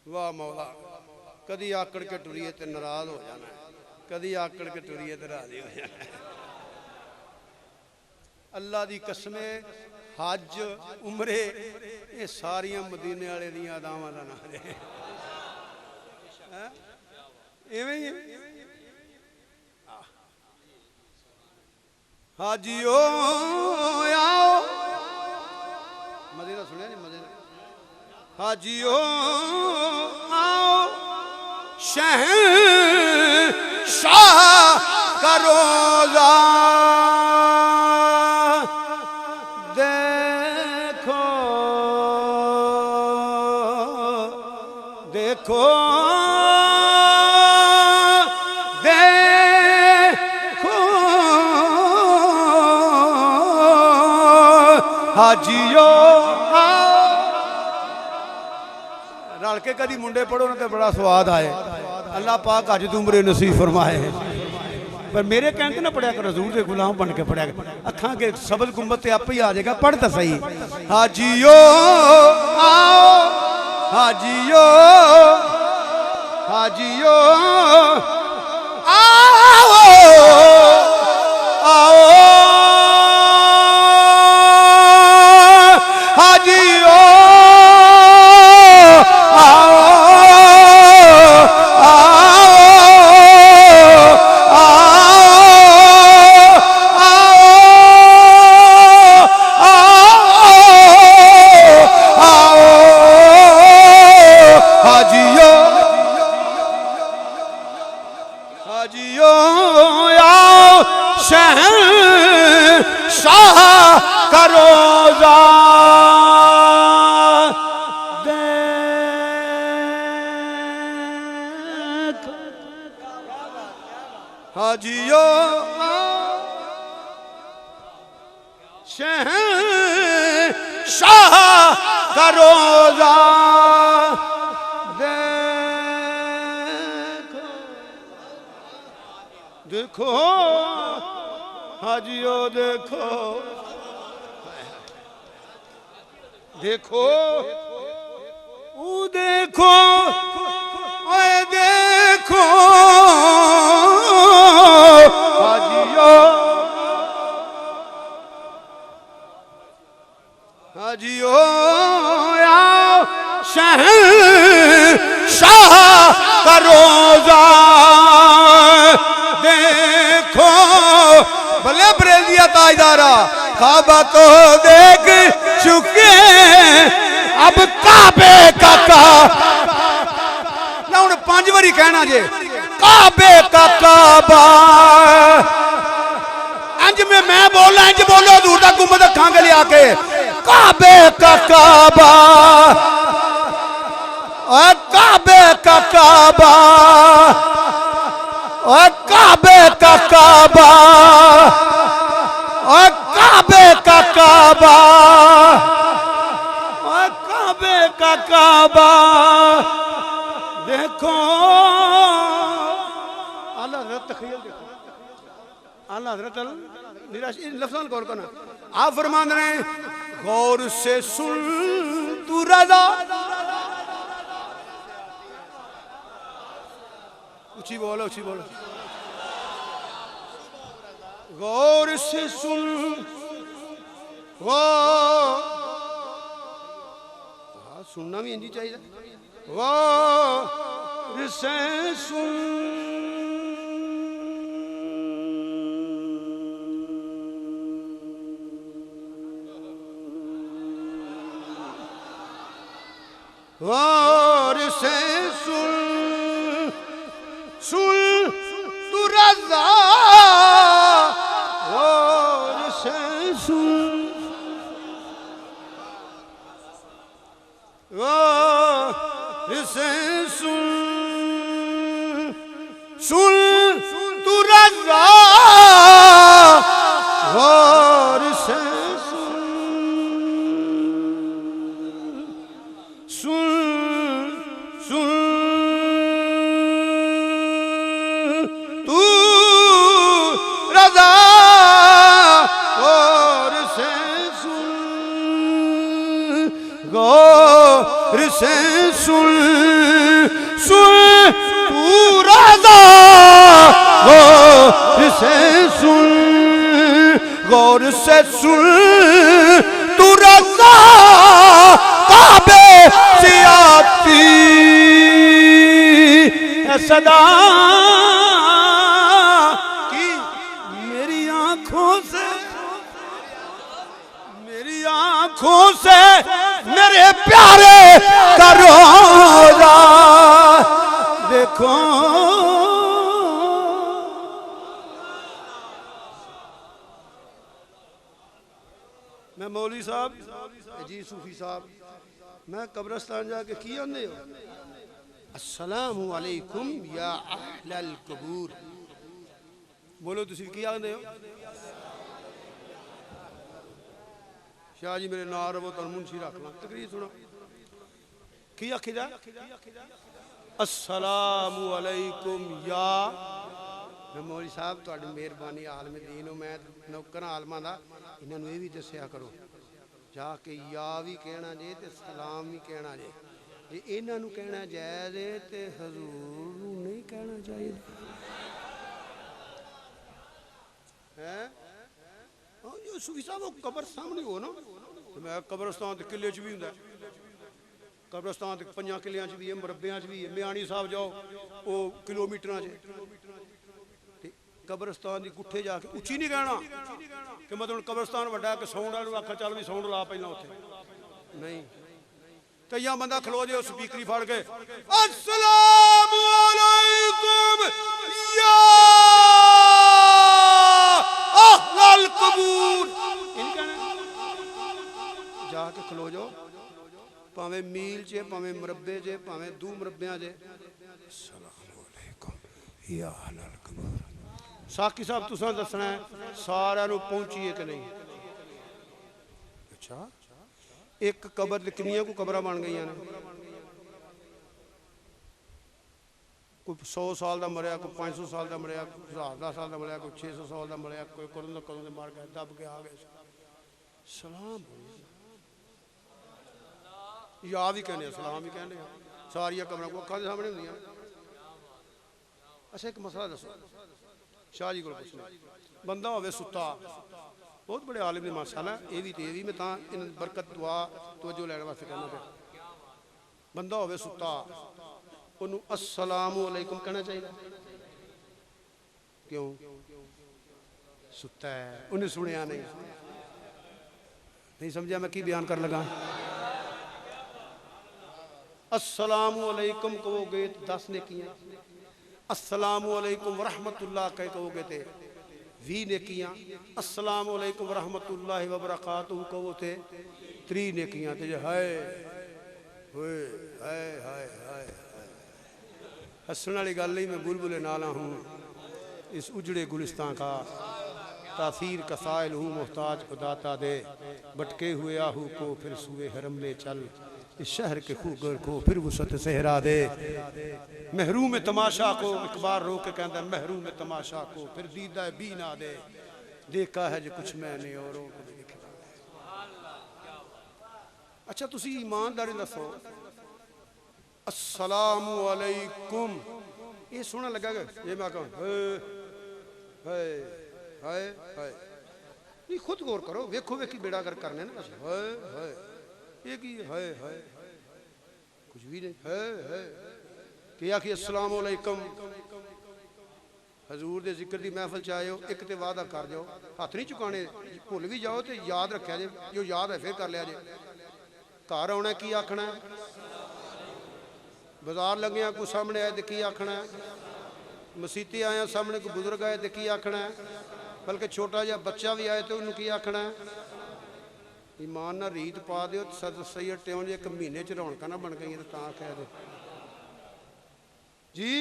वाह मौला कदी आकड़ के टुरीए तो नाराज हो जाना, कदी आकड़ के टुरीए तो राजी हो जाना। अल्लाह दी कसमे हज उमरे ये सारिया मदीने वाले दियां अदावां दा नाम है। इवें ही हाजियो आओ हाजियो आओ शहंशाह का रोजा देखो देखो देखो हाजियो रल के कभी मुंडे पढ़ो ना तो बड़ा स्वाद आए। अल्लाह पाक अज तू उम्र नसीब फरमाए। पर मेरे कहते ना पढ़िया कर, हजूर के गुलाम बन के पढ़िया कर, अखा के शब्द गुंबद ते आप ही आ जाएगा। पढ़ तो सही। हाजियो आओ हाजियो हाजियो आओ आओ हाजियो शहंशाह का रोजा देख हाजियो शहंशाह का रोजा देखो हाजियो देखो देखो देखो ओए देखो हाजियो हाजियो आओ शहंशाह का रोजा देखो भले बरेलिया ताजदारा काबा को देख चुके अब काबे का ना उन्हें 5 बारी कहना जे काबे का काबा अंज में मैं बोला इंज बोलो दूर तक गुम्बद अखा के लिया के काबे का काबा और काबे का काबा और काबे का काबा और काबे का काबा और काबे का काबा देखो आला हज़रत तखय्युल देखो आला हज़रत निराश इन लफ्ज़ों गौर करना। आप फरमान रहे हैं गौर से सुन तू रज़ा ऊंची बोलो ऊंची बोलो गौर से सुन सुनना भी इंजी चाहिए गौर से सुन गौर से सुन सुन तू रज़ा गौर से सुन गौर से सुन सुन तू रज़ा गौर से सुन सुन सुन गौर से सुन सुन तू रज़ा गौर से सुन गौर से सुन तू रज़ा काबे से आती है सदा की मेरी आंखों से मेरे प्यारे का रोजा देखो। मैं मौलवी साहब जी सूफी साहब मैं कब्रस्तान जाके की आंदे हो अस्सलामु अलैकुम या अहलल कबूर बोलो तुसी की आंदे हो। शाह जी मेरे नाल रवो तुहानू मुंशी रख ला तकरीर सुनो की आखीदा अस्सलामु अलैकुम या। मैं मौलवी साहब तुहाडी मेहरबानी आलम दीन हो मैं नौकर आलमा दा इन्हां नू ये भी दस्सिया करो जाके या भी कहना जे ते सलाम भी कहना जे जे इन्हां नू कहना जायज़ है ते हजूर नू नहीं कहना चाहिए है। जो सूफी साहब वो कबर सामने हो ना तो मैं कब्रस्तान ते किले च भी हुंदा कब्रस्तान ते 5 किलियां च भी है मुरब्बियां च भी है म्याणी साहब जाओ वो किलोमीटरां च कब्रस्तान की गुट्ठे जाके उच्ची नहीं कहना कि मतलब कब्रस्तान वड्डा कि साउंड वाले आखा चल भी साउंड ला पहला उत्थे नहीं तो या बंदा खलो जे स्पीकरी फाड़ के अस्सलामु अलैकुम या अहलल कबूर इन कहना जाके खलो जाओ भावे मील च भावे मुरब्बे च भावे 2 मुरब्बियां च अस्सलामु अलैकुम या अहलल कबूर। साकी साहब तुसा दसना है सारा पहुंची है कि नहीं। अच्छा एक कबर कितनियां को कबर बन गई ने कोई 100 साल का मरिया कोई 500 साल का मरिया 1000 साल का मरिया कोई 600 साल का मरिया कोई कदों मर गया दब के आ गए सलाम या भी कहने सलाम भी कहने सारिया कबर को अखा के सामने होंदियां। अच्छा एक मसला दसो शाह जी को पूछना बंदा होवे सुता बहुत बड़े आलिम ने माशाअल्लाह ये भी मैं इन बरकत दुआ तवज्जो लैने वास्ते कहना पे बंदा होवे सुता उन्होंने अस्सलामु अलैकुम कहना चाहिए क्यों सुता है उन्हें सुनिया नहीं समझा मैं की बयान कर लगा। अस्सलामु अलैकुम कहोगे 10 नेकियां अस्सलामु अलैकुम वरहमतुल्लाह कह कहोगे थे 20 नेकियां अस्सलामु अलैकुम वरहमतुल्लाहि वबरकातुहू कहो थे 3 नेकियां ते हाय होए हाय हाय हाय हंसने वाली गल नहीं मैं बुलबुले नाला हूँ इस उजड़े गुलिस्तान का तासीर का साइल हूँ मोहताज को दाता दे भटके हुए आहू को फिर सुए हरम में चल इस शहर के खूगर को फिर वसत सहरा दे महरूम तमाशा को एक बार रो के कहता महरूम तमाशा को फिर दीदा भी ना दे देखा है जो कुछ मैंने औरों को भी देखा। अच्छा तुसी ईमानदारी दसो अस्सलामु अलैकुम ये सोहना लगा ये मैं कहूँ हाय हाय हाय नहीं खुद गौर करो वेखो वेखी बेड़ा कर करने ना हाय हाय ये की हाय हाय कुछ भी नहीं है कि आखी अस्सलामु अलैकुम हजूर दे जिक्र दी महफिल च आए हो एक ते वादा कर जाओ हाथ नहीं चुकाने भुल भी जाओ तो याद रखा जे जो याद है फिर कर लिया जे घर आना की आखना बाजार लगे कोई सामने आए तो की आखना मसीती आया सामने कोई बुजुर्ग आए तो की आखना बल्कि छोटा जहा बच्चा भी आए तो उन्होंने की आखना ईमान ना रीत पा दो सद सही ट्यों जे 1 महीने च रौनक ना बन गई तो कह दे जी।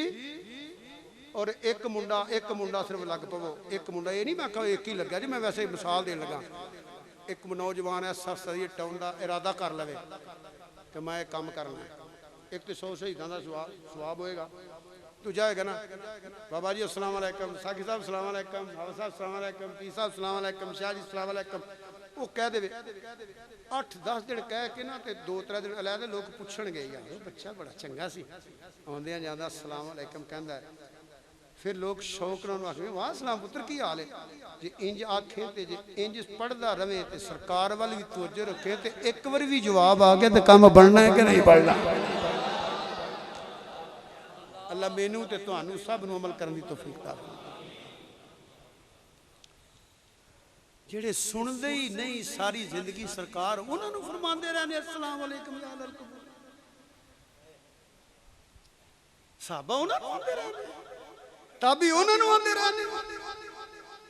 और एक मुंडा सिर्फ लग पवो एक मुंडा ये नहीं मैं कहो एक ही लग्या जी मैं वैसे मिसाल देन लगा एक नौजवान है सद सही टाउन का इरादा कर लवे कि मैं काम करना एक तो 100 शहीदों का सवाब होएगा तू जाएगा ना बाबा जी अस्सलाम वालेकुम साकी साहब अस्सलाम वालेकुम बाबा साहब अस्सलाम वालेकुम पीर साहब अस्सलाम वालेकुम शाह जी अस्सलाम वालेकुम वो कह दे 8-10 दिन कह के ना तो 2-3 दिन अलहदे लोग पूछणगे यार बच्चा बड़ा चंगा सी आउंदियां जांदा अस्सलाम वालेकुम कहंदा फिर लोग शौक नाल आखदे वाह सलाम पुत्र की हाल है जे इंज आखे ते जे इंज पढ़दा रवे ते सरकार वाल भी तवज्जो रखे ते एक बार भी जवाब आ गया तो काम बनना है कि नहीं बनना। अल्लाह मैनू ते तुहानू सब नू अमल करने की तौफीक दे जेड़े सुनते ही नहीं सारी जिंदगी सरकार उन्होंने फरमाते रहने अस्सलाम वालेकुम या अहलल कबूर साहबा उन्होंने आते रहे, ताबी उन्होंने आते रहे,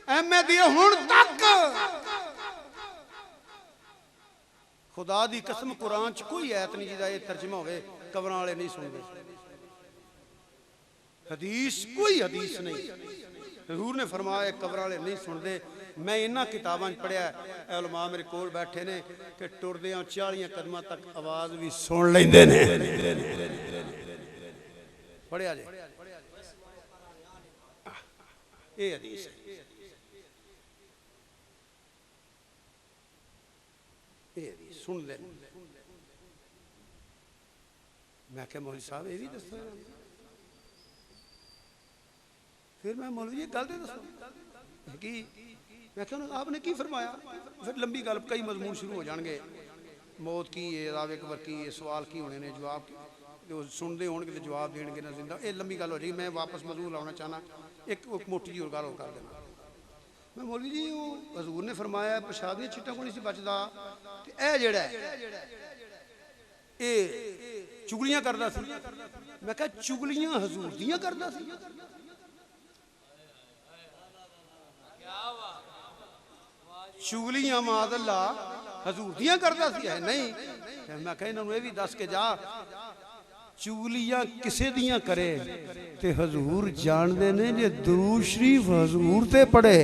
अहमद हुण तक। खुदा दी कसम कुरान च कोई आयत नहीं जिहदा ये तर्जमा होवे कबरां वाले नहीं सुनते। हदीस कोई हदीस नहीं, हजूर ने फरमाया कबरां वाले नहीं सुनते। मैं इन्हां किताबां पढ़िया, उलमा मेरे कोल बैठे ने कि टुरदियां 40 कदमां तक आवाज भी सुन लेंदे ने। पढ़िया जे ये हदीस है, ये हदीस सुन ले। मैं क्या मौलवी साहब ये भी दसो, फिर मैं मौलवी जी गल दसो कि मैं क्या आपने की फरमाया। फिर लंबी गल कई मजमून शुरू हो जाएंगे, मौत की है, अज़ाब कबर की है, सवाल की होने ने, जवाब जो सुनते हो जवाब देंगे ना जिंदा, ये लंबी गल हो जाएगी। मैं वापस मजमून लाना चाहना, एक मोटी जी और गल कर देना। मैं मौलवी जी वो हजूर ने फरमाया पेशाब दी छिट्टां को नहीं सी बचदा, ते ए जेड़ा ए चुगलियां करदा सी। मैं कहा चुगलियां हजूर दियां करदा सी? चुगलियां मादल्ला हजूर दियां करदा सी? है नहीं। मैं कहा इन्हां नूं ये भी दस के जा, चुगलियां किसे दियां करे ते हजूर जानदे ने जे दुरूद शरीफ हजूर ते पढ़े।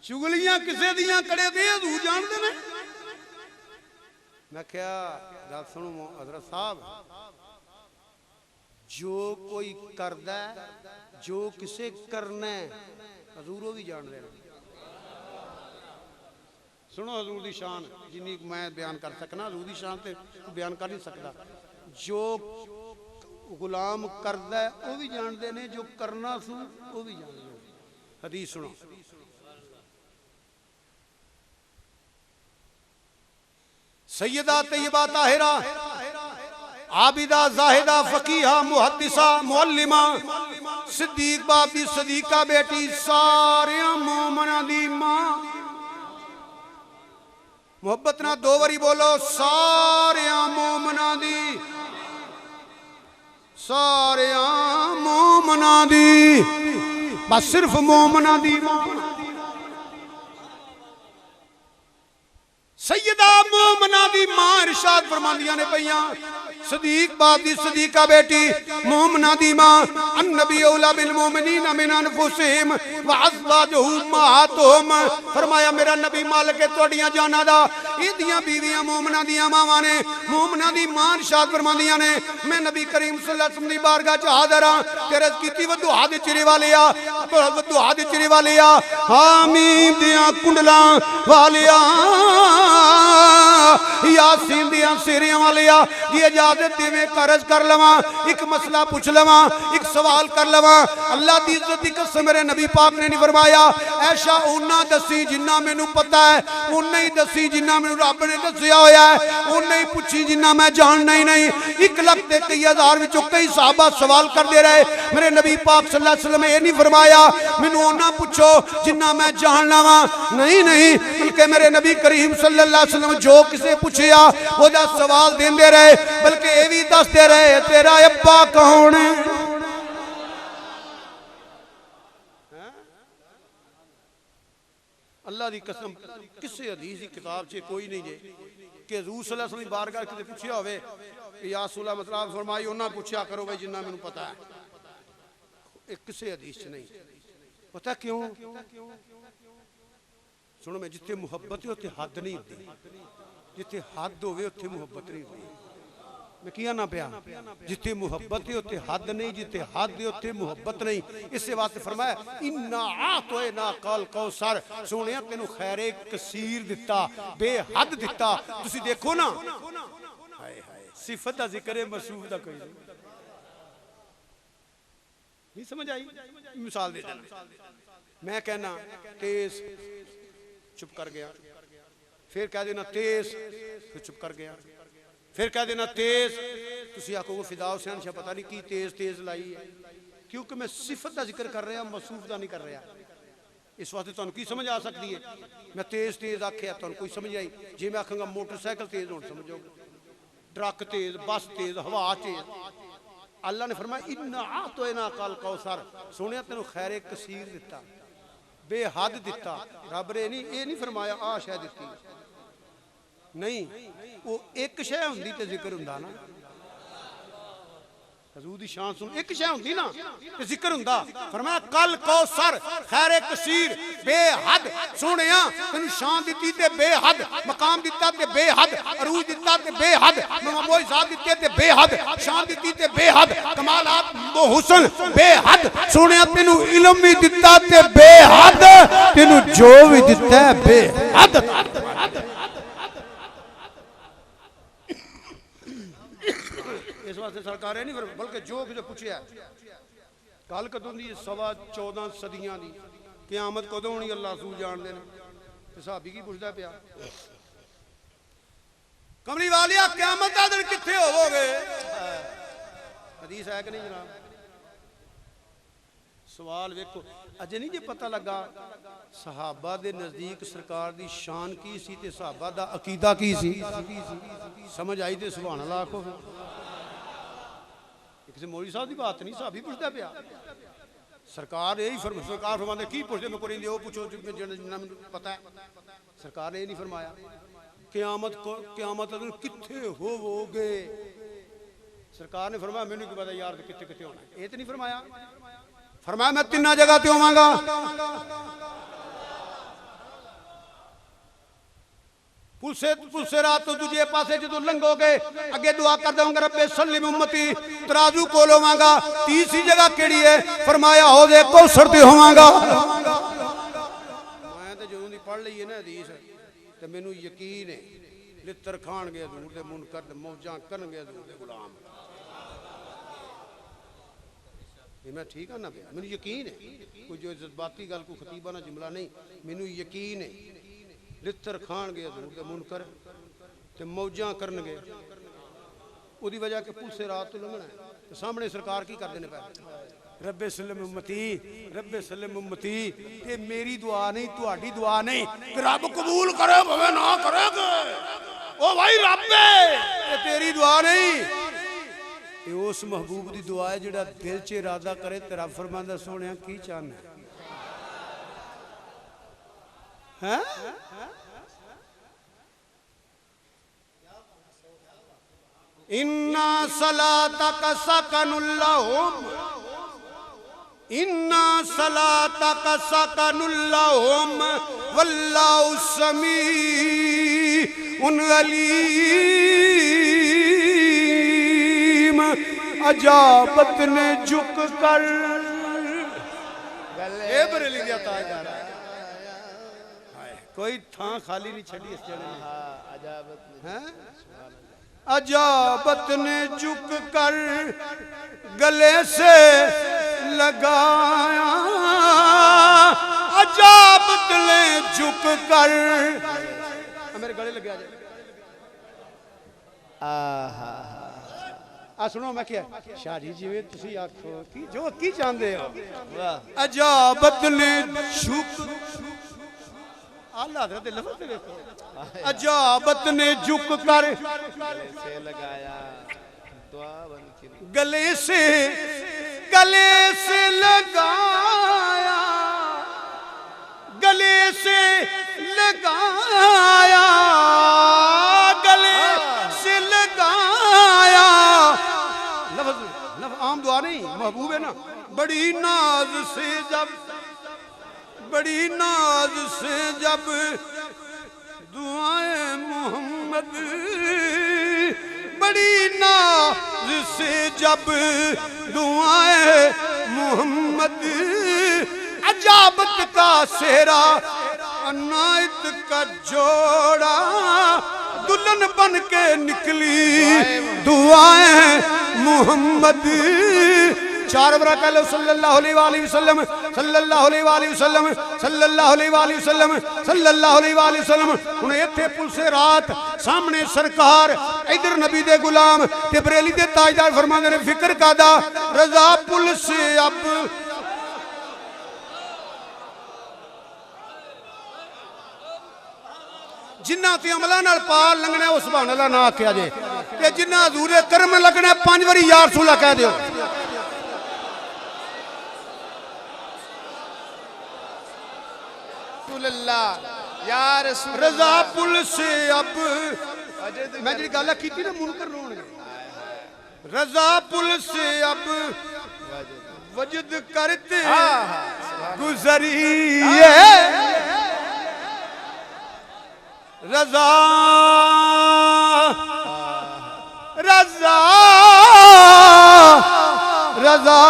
चुगलियां किसे दियां करे ते हजूर जानदे ने। मैं क्या गल सुनो हजरत साहब, जो कोई करदा जो किसे करना हजूर वो भी जानदे ने। सुनो हजूर की शान जिन्नी मैं बयान कर सकना, हजूर की शान तो बयान कर नहीं सकता। जो गुलाम करदा है वो भी जानते हैं, जो करना सू वो भी जानते हैं। हदीस सुनो, सैयदा तैयबा ताहिरा आबिदा जाहिदा फकीहा मुहद्दिसा मुअल्लिमा सिद्दीक बाप दी सदीका बेटी सारे मोमना दी मां। मोहब्बत ना दो बारी बोलो, सारे मोमना दी, सारे मोमना दी, बस सिर्फ मोमना दी मां। सैयदा मोमना दी मां इरशाद फरमांदियां ने पईयां, सदीक बाप दी सदीका बेटी मोमना दी मां, अन्नबी औला बिल मोमिनीन मिन अनफुसिहिम व अज़वाजुहु उम्माहातुहुम। फरमाया मेरा नबी मालिक है तुहाडियां जानां दा, इहदियां बीवियां मोमना दियां मावां ने। मोमना दी मां इरशाद फरमांदियां ने, मैं नबी करीम सल्लल्लाहु अलैहि वसल्लम दी बारगाह च हाज़िर हां, तेरे कीती वदुहा दे चिरे वालिया, वदुहा दे चिरे वालिया, हामीम दियां कुंडलां वालिया, यासीन दियां सिरियां वालिया, जी इजाजत दिवें कर्ज कर लवा, एक मसला पूछ लवा, एक सवाल कर लवा। अल्लाह दी इज्जत दी कसम मेरे नबी पाक ने नहीं फरमाया ऐशा उन्ना दसी जिन्ना मैनू पता है, उन्ना ही दसी जिन्ना मैनू रब ने दसिया होया है, उन्ना ही पूछी जिन्ना मैं जानना ही नहीं। 1,23,000 विचों कई साहबा सवाल करते रहे, मेरे नबी पाक सल्लल्लाहु अलैहि वसल्लम ये नहीं फरमाया मैनू उन्ना पूछो जिन्ना मैं जानना वा, नहीं नहीं, बल्कि मेरे नबी करीम सल्लल्लाहु अलैहि वसल्लम जो किसे पूछया ओदा सवाल देंदे रहे, बल्कि ये भी दसते रहे तेरा अब्बा कौन है। अल्लाह की कसम किसी हदीस की किताब च कोई नहीं जे कि हजूर सल्लल्लाहु अलैहि वसल्लम बारगाह किते पूछया होवे कि या रसूल अल्लाह मतलब फरमाई उन्हां पूछया करो भाई जिन्ना मैनू पता है। एक किसी हदीस च नहीं। पता क्यों? सुनो मैं, जिथे मुहब्बत है उत्थे हद नहीं होती, जिथे हद होवे उत्थे मुहब्बत नहीं होती। मैं किया ना पिया, जिथे मुहब्बत है उत्थे हद नहीं, जिथे हद है उत्थे मुहब्बत नहीं। इस वास्ते फरमाया इन्ना आतोना कल कौसर, सोने तेनू खैरे कसीर दिता, बेहद दिता। तुसी देखो ना, हाय हाय सिफत दा जिक्र है, मसूफ दा कोई नहीं समझ आई। मिसाल दे देना, मैं कहना तेज, चुप कर गया, फिर कह देना तेज, फिर चुप कर गया, फिर कह देना तेज, तुसी आखोगे फिदा हुसैन शाह पता नहीं की तेज तेज लाई है, क्योंकि मैं सिफत का जिक्र कर रहा, मसूफ का नहीं कर रहा। इस वास्ते तुहानू की समझ आ सकती है? मैं तेज तेज आख्या तुहानू कोई समझ आई? जे मैं आखांगा मोटरसाइकिल तेज होने समझोगे, ट्रक तेज, बस तेज, हवा तेज। अल्लाह ने फरमाया इन्ना आतोना कल कौसर, सोने तेन खैरे कसीर दिता, बेहद दिता। रब ने नहीं फरमाया आ शह दी नहीं, वो एक शह होंदी ते जिक्र हुंदा ना। हजूर दी शान सुन, एक शह होंदी ना ते जिक्र हुंदा। फरमाया कल कौसर खैरे कसीर बेहद, सोहणिया तेनू शान दित्ती ते बेहद, मकाम दिता ते बेहद, अरूज दिता ते बेहद, मोइज़ात दित्ते ते बेहद, शान दित्ती ते बेहद, कमालात हुस्न बेहद। सोहणिया तेनू इल्म भी दिता ते बेहद, तेनू जो भी दिता है बेहद। इस वास्ते सरकार नहीं बल्कि जो पूछया कल कदों की 14.25 सदियां की क़यामत कदों होनी अल्लाह रसूल जानते हैं। साहबी की पुछदा पिया कमली वालिया क़यामत दा दिन कित्थे होवोगे? हदीस है कि नहीं जनाब? सवाल वेखो अजे नहीं जे पता लगा सहाबा दे नजदीक सरकार दी शान की सी ते सहाबा दा अकीदा की सी। समझ आई ते सुभान अल्लाह आखो। किसी मौलवी साहब की बात नहीं, साहब ही पुछता पिया। सरकार यही सरकार फरमाते की पुछते मैं कोई वो पूछो जिन्ना मैनू पता है। सरकार ने यह नहीं फरमाया क़यामत कित्थे होवोगे। सरकार ने फरमाया मैनू की पता यार कित्थे कित्थे होना, ये तो नहीं फरमाया। फरमाया मैं 3 जगह ते होवांगा। पुलसे रात तो दूजे पासे जो लंघोगे अगे दुआ कर दूंगा रब्बे सल्लिम उम्मती, तराजू कोल होवांगा। तीसरी जगह केड़ी है? फरमाया हौज़े कौसर ते होवांगा। मैं तो जो दी पढ़ ली है ना हदीस ते मैनू यकीन है लित्र खान गए हजूर दे मुनकर ते मौजां करन गए हजूर दे गुलाम। ये मैं ठीक है ना? मैनू यकीन है, कोई जो जज्बाती गल को खतीबा ना जुमला नहीं, मैनू यकीन है लित्र खान गए हजूर दे मुनकर ते मौजां करन गए। उदी वजह के पुलसे रात तो लंघना है ते सामने सरकार की कर देने पे रब्बे सल्लम उम्मती, रब्बे सल्लम उम्मती। ये मेरी दुआ नहीं, तुहाडी दुआ नहीं, रब कबूल करे भावे ना करेगा। ओ भाई रब्बे ये तेरी दुआ नहीं, ये उस महबूब दी दुआ है जिहड़ा दिल च इरादा करे ते रब फरमांदा सोहणिया की चाहना है? इन्ना सलातक सकनुल लहुम, इन्ना सलातक सकनुल लहुम वल्लाहु समीउन अलीम। अजाबत ने झुक कर बरेली दिया ताजदार कोई थां खाली नहीं छड़ी इस जने ने। अजाबत ने झुक कर गले से लगाया, अजाबत ने झुक कर मेरे गले लग गया। आ सुनो मैं क्या शादी जिवे तुसी आखो की जो की चाहते हो। अजाबत ने झुक आला हज़रत लफ्ज़ देखो, अजाबत ने झुक कर से लगाया गले से लगाया, गले से लगाया, गले से लगाया। लफ्ज़ आम दुआ नहीं, महबूब है ना। बड़ी नाज से जब, बड़ी नाज से जब दुआएं मोहम्मद, बड़ी नाज से जब दुआएं मोहम्मद, अजाबत का सेहरा अनायत का जोड़ा, दुल्हन बन के निकली दुआएं मोहम्मद। 4 बार कह लो सल्लल्लाहु अलैहि वसल्लम, सल्लल्लाहु अलैहि वसल्लम, सल्लल्लाहु अलैहि वसल्लम, सल्लल्लाहु अलैहि वसल्लम। हुण इत्थे पुलसे रात सामने सरकार, इधर नबी दे गुलाम ते बरेली दे ताजदार फरमांदे ने फिक्र कादा रज़ा पुलसे अब जिन्ना ते अमला नाल पार लंघना उस सुभान अल्लाह ना आख्या जे ते जिन्ना हजूर दे करम लगना 5 बारी या रसूल कह दियो या रसूल रजा पुल से अब मैं जी गल की ना मुनकर रोने रजा पुल से अब वजद करते गुजरी रजा रजा रजा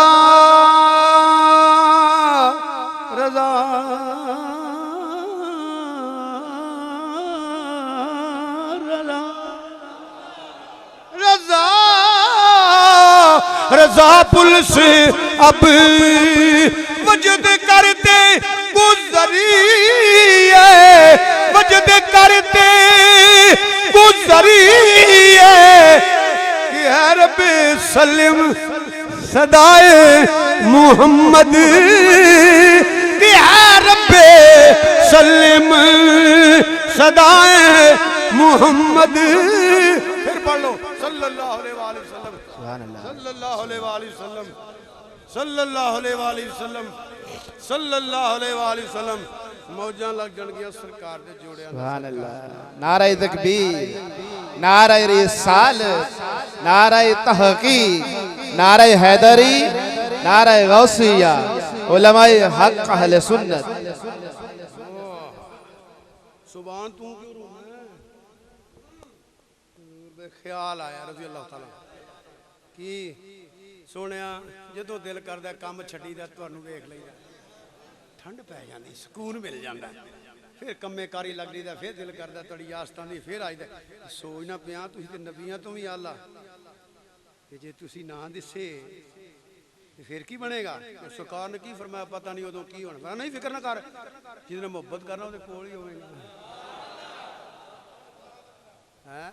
रजा रजा रजा पुल से अब वजद करते गुजरी वजद करते गुजरी कि है रब्बे सल्लम सदाए मोहम्मद कि है रब्बे सल्लम सदाए मोहम्मद फिर पढ़ लो सल्लल्लाहु अलैहि वसल्लम सल्लल्लाहु अलैहि वसल्लम सल्लल्लाहु अलैहि वसल्लम सल्लल्लाहु अलैहि वसल्लम मौजां लग जाणगियां सरकार दे जोड़ियां सुभान अल्लाह नारा तकबीर नारा रिसालत नारा तहकीक नारा हैदरी नारा गौसिया उलमाए हक अहले सुन्नत सुभान तू क्यों रोना है ख्याल आया रज़ी अल्लाह ताला की सोनिया जदों दिल करदा काम छड्डीदा तुहानू वेख लईदा ठंड पै जाती सुकून मिल जाता फिर कम्मे कारी लग जाता फिर दिल करता तड़ी आस्तां दी फिर आई सोचना पिया तुसीं ते नबियां तो भी आला जे तुसीं ना दिसे फिर की बनेगा सरकार ने की फरमाया पता नहीं उदों की होना नहीं फिक्र ना कर जिसने मुहब्बत करना उहदे कोल ही होवेगा है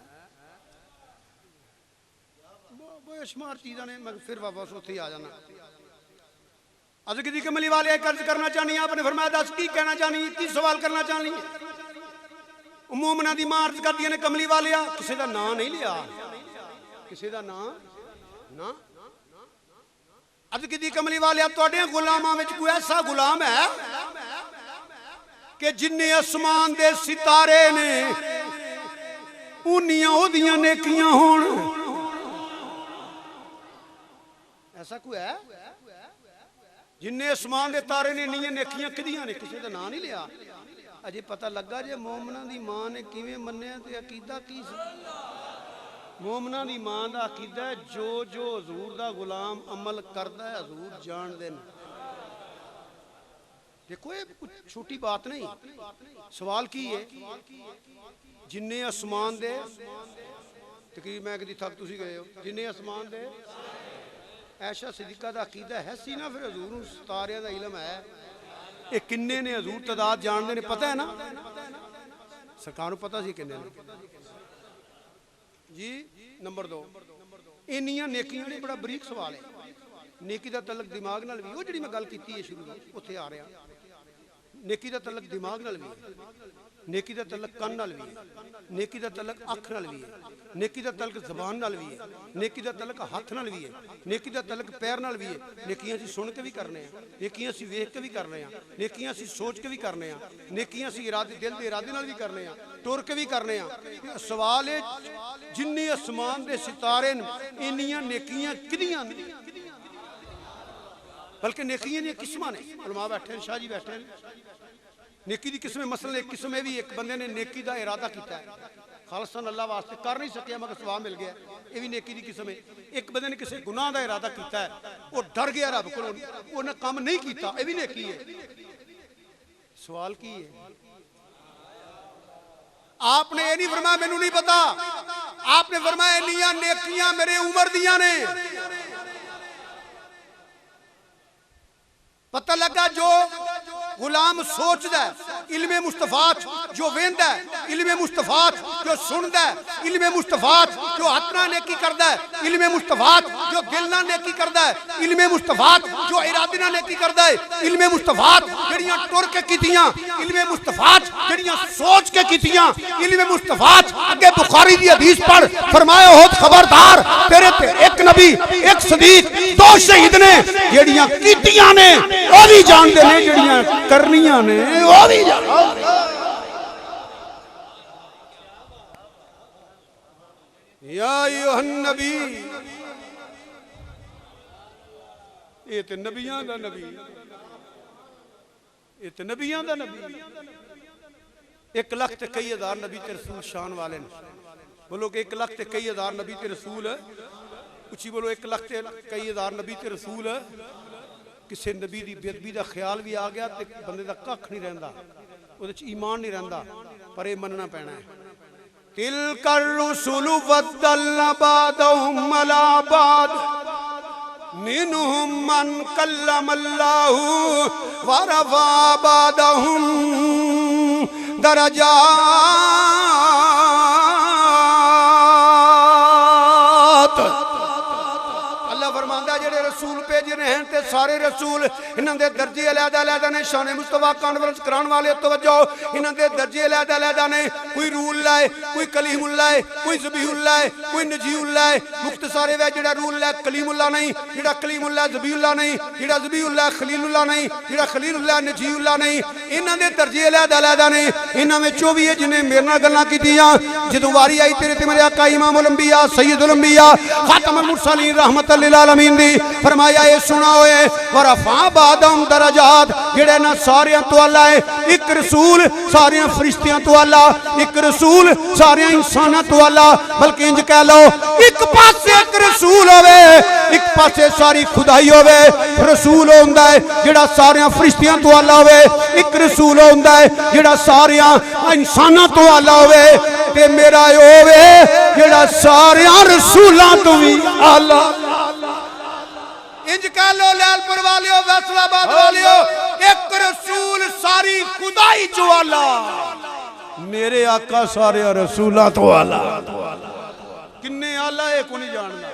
बेशुमार चीज़ां ने मैं फिर वापस उत्थे आ जाना अज़ की कमली वाले कर्ज करना चाहनी आपने फरमाया दस की कहना चाहनी की सवाल करना चाहनी मोमना दी मार्च कर दी ने कमली वाले किसी का नाम नहीं लिया किसी का नाम ना अज़ की कमली वाले तुहाडे गुलामां विच कोई ऐसा गुलाम है कि जिन्ने आसमान दे सितारे ने उन्नियां ओदियां नेकियां होण ऐसा कोई है जिन्ने आसमान के तारे ने इन्नियां नेकियां किदियां ने किसी का नाम नहीं लिया अजे पता लगा जे मोमना दी मां ने किवें मन्निया ते अकीदा की सी मोमना दी मां दा अकीदा है जो जो हजूर दा गुलाम अमल करदा है हजूर जानदे ने देखो ये कुछ छोटी बात नहीं सवाल की है जिन्ने आसमान दे तकरीर मैं कदी थक तुसी गए हो जिन्ने आसमान दे ऐशा सिद्दीका दा अकीदा है सी ना फिर हजूर नूं सितारियां दा इल्म है ये किन्ने ने हजूर तादाद जानते ने पता है ना सरकार नूं पता सी किन्ने ने जी नंबर 2 इन्नियां नेकियां ने बड़ा बरीक सवाल है नेकी दा तलक दिमाग नाल भी वो जिहड़ी मैं गल कीती है शुरू उत्थे आ रहा नेकी दा तलक दिमाग नाल भी नेकी दा तलक कन नाल भी नेकी दा तलक अख नाल भी नेकी दा तलक जबान नाल भी नेकी दा तलक हाथ नाल भी नेकी दा तलक पैर नाल भी नेकियां असीं सुन के भी करने हैं नेकियां असीं वेख के भी करने हैं नेकियां असीं सोच के भी करने हैं नेकियां असीं इरादे दिल दे इरादे नाल भी करने हैं टुर के भी करने हैं सवाल है जिन्ने आसमान दे सितारे इन्नियां नेकियां किदियां बल्कि नेकियां दी किस्मां ने उलमा बैठे ने शाह जी बैठे ने नेकी दी किस्में मसलन एक किस्म भी एक बंदे ने नेकी दा इरादा किया है खालसन अल्लाह वास्ते कर नहीं सकिया मगर सवाब मिल गया ये भी नेकी दी किस्म है एक बंदे ने किसी गुनाह दा इरादा किया है वो डर गया रब को उन्हें काम नहीं किया ये भी नेकी है सवाल की है आपने ये नहीं फरमाया मैनू नहीं पता आपने फरमाया इन्नियां नेकियां मेरे उम्र दियां ने पता लगा जो गुलाम सोचदा इल्मे मुस्तफात जो वेंदा इल्मे मुस्तफात जो सुनदा इल्मे मुस्तफात जो हथना नेकी करदा इल्मे मुस्तफात जो दिल ना नेकी करदा इल्मे मुस्तफात जो इरादे ना नेकी करदा इल्मे मुस्तफात जड़ियां टुर के कीतियां इल्मे मुस्तफा जड़ियां सोच के कीतियां इल्मे मुस्तफा अगे बुखारी दी हदीस पढ़ फरमाया हो खबरदार तेरे ते एक नबी एक सदीक दो शहीद ने जड़ियां कीतियां ने ओ भी जानदे ने जड़ियां करनियां ने ओ भी जानदे या अय्युहन नबी ये ते नबियां दा नबी ये ते नबियां दा नबी 1 लाख ते कई हजार नबी ते रसूल शान वाले ने बोलो कि 1 लाख ते कई हजार नबी ते रसूल उची बोलो 1 लाख ते कई हजार नबी ते रसूल किसी नबी दी बेअदबी दा ख्याल भी आ गया ते बंदे दा कख नहीं रहिंदा ओदे च ईमान नहीं रहिंदा पर ये मनना पैना है तिलकर रुसुलु वद्दल्ना बादहुम अला बाद मिनहुम मन कल्लमल्लाहु व रफा बादहुम दरजात अल्लाह फरमांदा जेड़े रसूल भेजे ने ते सारे रसूल इन्हां दे दर्जे अलग-अलग ने शान मुस्तफा कॉन्फ्रेंस कराने वाले तवज्जो इन्हां दे दर्जे अलग-अलग ने कोई रूहुल्लाह है कोई कलीमुल्लाह है कोई ज़बीहुल्लाह है कोई नजीउल्लाह है मुख्तसर है जेड़ा रूहुल्लाह कलीमुल्लाह नहीं जेड़ा कलीमुल्लाह ज़बीहुल्लाह नहीं जेड़ा ज़बीहुल्लाह खलीलुल्लाह नहीं जेड़ा खलीलुल्लाह नजीउल्लाह नहीं इन्हां दे दर्जे अलग-अलग ने इन्हां विचों भी है जिन्हें मेरे नाल गल्लां कीतियां जदों वारी आई तेरे ते मेरे आका इमामुल अंबिया सय्यदुल अंबिया खातमुल मुरसलीन रहमतुल लिल आलमीन दी फरमाया ये सुना होए वरफा बादम दरजात जेड़े ना सारियां तो अल्लाह है एक रसूल सारियां फरिश्तियां तो अल्लाह एक रसूल सारियां इंसानां तो अल्लाह बल्कि इंज कह लो एक पासे एक रसूल होवे एक पासे सारी खुदाई होवे रसूल होंदा है जेड़ा सारियां फरिश्तियां तो अल्लाह होवे एक रसूल होंदा है जेड़ा सारियां इंसानां तो अल्लाह होवे ते मेरा होवे जेड़ा सारियां रसूलां तो भी अल्लाह इंज कह लो लालपुर वालियो फैसलाबाद वालियो एक रसूल सारी खुदाई चो आला मेरे आका सारे रसूला तो आला किन्ने आला ये को नहीं जानदा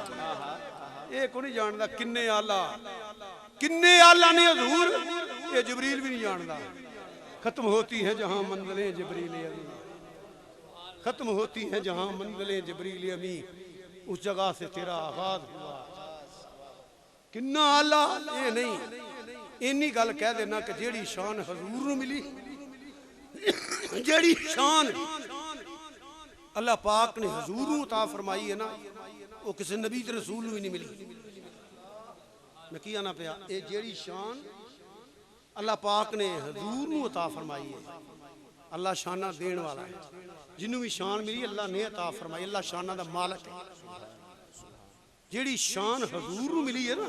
ये को नहीं जानदा किन्ने आला ने हजूर ये जिब्रील भी नहीं जानदा खत्म होती है जहां मंजिलें जिब्रील अमी खत्म होती है जहां मंजिलें जिब्रील अमी उस जगह से तेरा आगाज हुआ किन्ना आला ये नहीं इन्नी गल कह देना कि जेड़ी शान हजूर नूं मिली जेड़ी शान अल्लाह पाक ने हजूर नूं अता फरमाई है ना वो किसी नबी ते रसूल नूं भी नहीं मिली मैं की आना पिया ये जेड़ी शान अल्लाह पाक ने हजूर नूं अता फरमाई है अल्लाह शाना देण वाला है जिन्हों भी शान मिली अल्लाह ने अता फरमाई अल्लाह शाना दा मालिक है जेड़ी शान हजूर नूं मिली है ना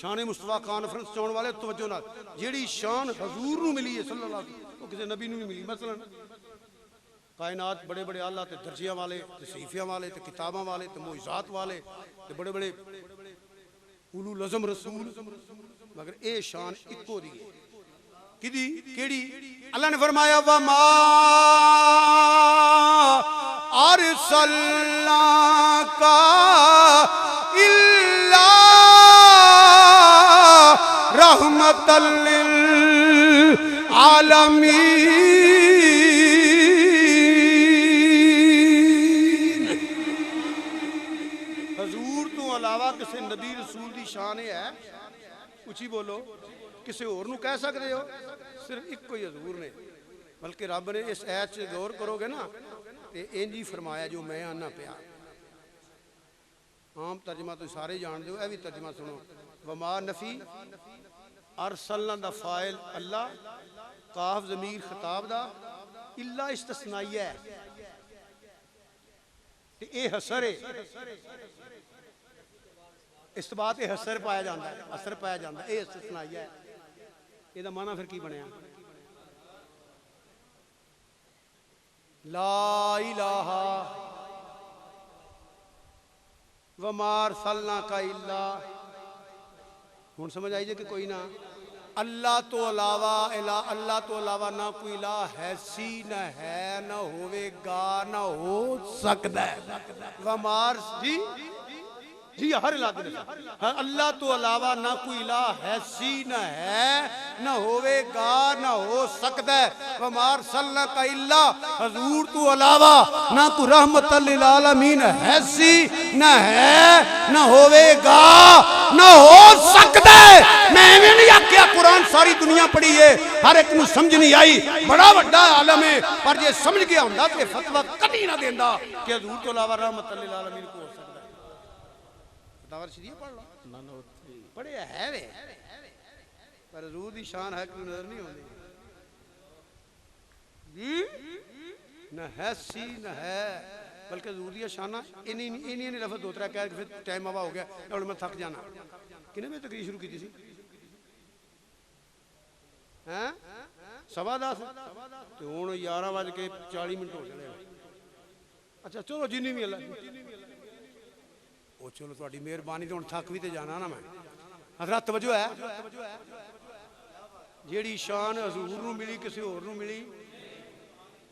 शान मुस्तफा कॉन्फ्रेंस चाउण वाले तवज्जो नाल जेड़ी शान हजूर नूं मिली है सल्लल्लाहु अलैहि वसल्लम वो किसी नबी नूं नहीं मिली मसलन कायनात बड़े बड़े आला ते दर्जियां वाले ते सहीफियां वाले ते किताबां वाले ते मोइज़ात वाले ते बड़े बड़े उलुल अज़म रसूल मगर ए शान इको दी है किदी केड़ी अल्लाह ने फरमाया वमा अरसलनाका इल्ला रहमतल लिल आलमीन हजूर तो अलावा किसी नबी रसूल की शान है उची बोलो किसी होर नूं कह सकते हो सिर्फ इको ही हजूर ने बल्कि रब ने इस ऐत च गौर करोगे ना तो इंज ही फरमाया जो मैं आना पिया आम तर्जमा तो सारे जानते हो यह भी तर्जमा सुनो वमा नफी अरसलना दा फाइल अल्लाह काफ ज़मीर खिताब दा इल्ला इस्तस्नाइया है ते ए हसर है इस तो बाद हसर पाया जाता है असर पाया जाता है ये इस्तस्नाइया है ਇਹਦਾ ਮਾਨਾ ਫਿਰ ਕੀ ਬਣਿਆ ला इलाहा वमार सलना का इल्ला हुण समझ आई जे कि कोई ना अल्लाह तो अलावा ना कोई इला है सी न है न होवेगा न हो सकता है वमार जी जी हर इलाके में अल्लाह तो अलावा ना कोई इलाह है सी ना है ना होवेगा ना हो सकता है। वमार सल्ला का इल्ला हजूर तो अलावा ना कोई रहमतल लिल आलमीन है सी ना है ना होवेगा ना हो सकता है। मैं एवें नहीं आख्या कुरान सारी दुनिया पढ़ी है हर एक नूं समझ नहीं आई बड़ा वड्डा आलम है पर जे समझ गया हुंदा ते फतवा कदी ना देंदा कि हजूर तो अलावा रहमतल लिल आलमीन को हो सकता है। दावर शरीफ पढ़ लो पढ़े है वे पर हजूर दी शान है कोई नजर नहीं आती जी न है सी न है बल्कि हजूर दी शाना इन्हीं लफ्ज दो त्रै कह के फिर टाइम आवा हो गया और मैं थक जाना किने में तकरीर शुरू की थी हैं 10:15 तो हुण 11:40 हो चले। अच्छा चलो जिन्नी भी अल्लाह ओ चलो थोड़ी मेहरबानी तो हुण थक भी तो जाना ना मैं हज़रत तवज्जो है जेड़ी शान हजूर नूं मिली किसी होर नूं मिली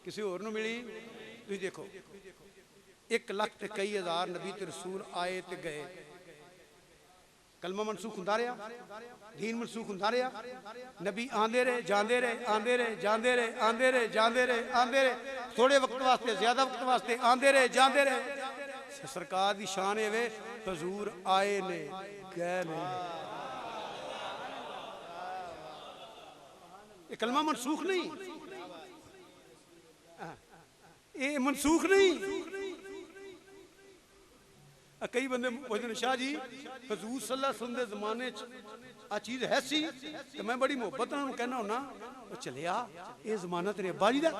किसी होर नूं मिली तुसीं देखो 1 लाख ते कई हज़ार नबी ते रसूल आए ते गए कलमा मनसूख हुंदा रहा दीन मनसूख हुंदा रहा नबी आंदे रहे जांदे रहे आंदे रहे जांदे रहे आंदे रहे जांदे रहे आंदे रहे थोड़े वक्त वास्ते ज्यादा वक्त वास्ते आंदे रहे जांदे रहे। सरकार की शान है वे हजूर आए ने गए ने ये कलमा मनसूख नहीं ये मनसूख नहीं। कई बंदे पुछदे शाह जी हजूर सल्लल्लाहु अलैहि वसल्लम दे जमाने च आ चीज है सी ते मैं बड़ी मुहब्बत नाल कहना हुन्ना चलिया ये जमाना तेरे अब्बा जी दा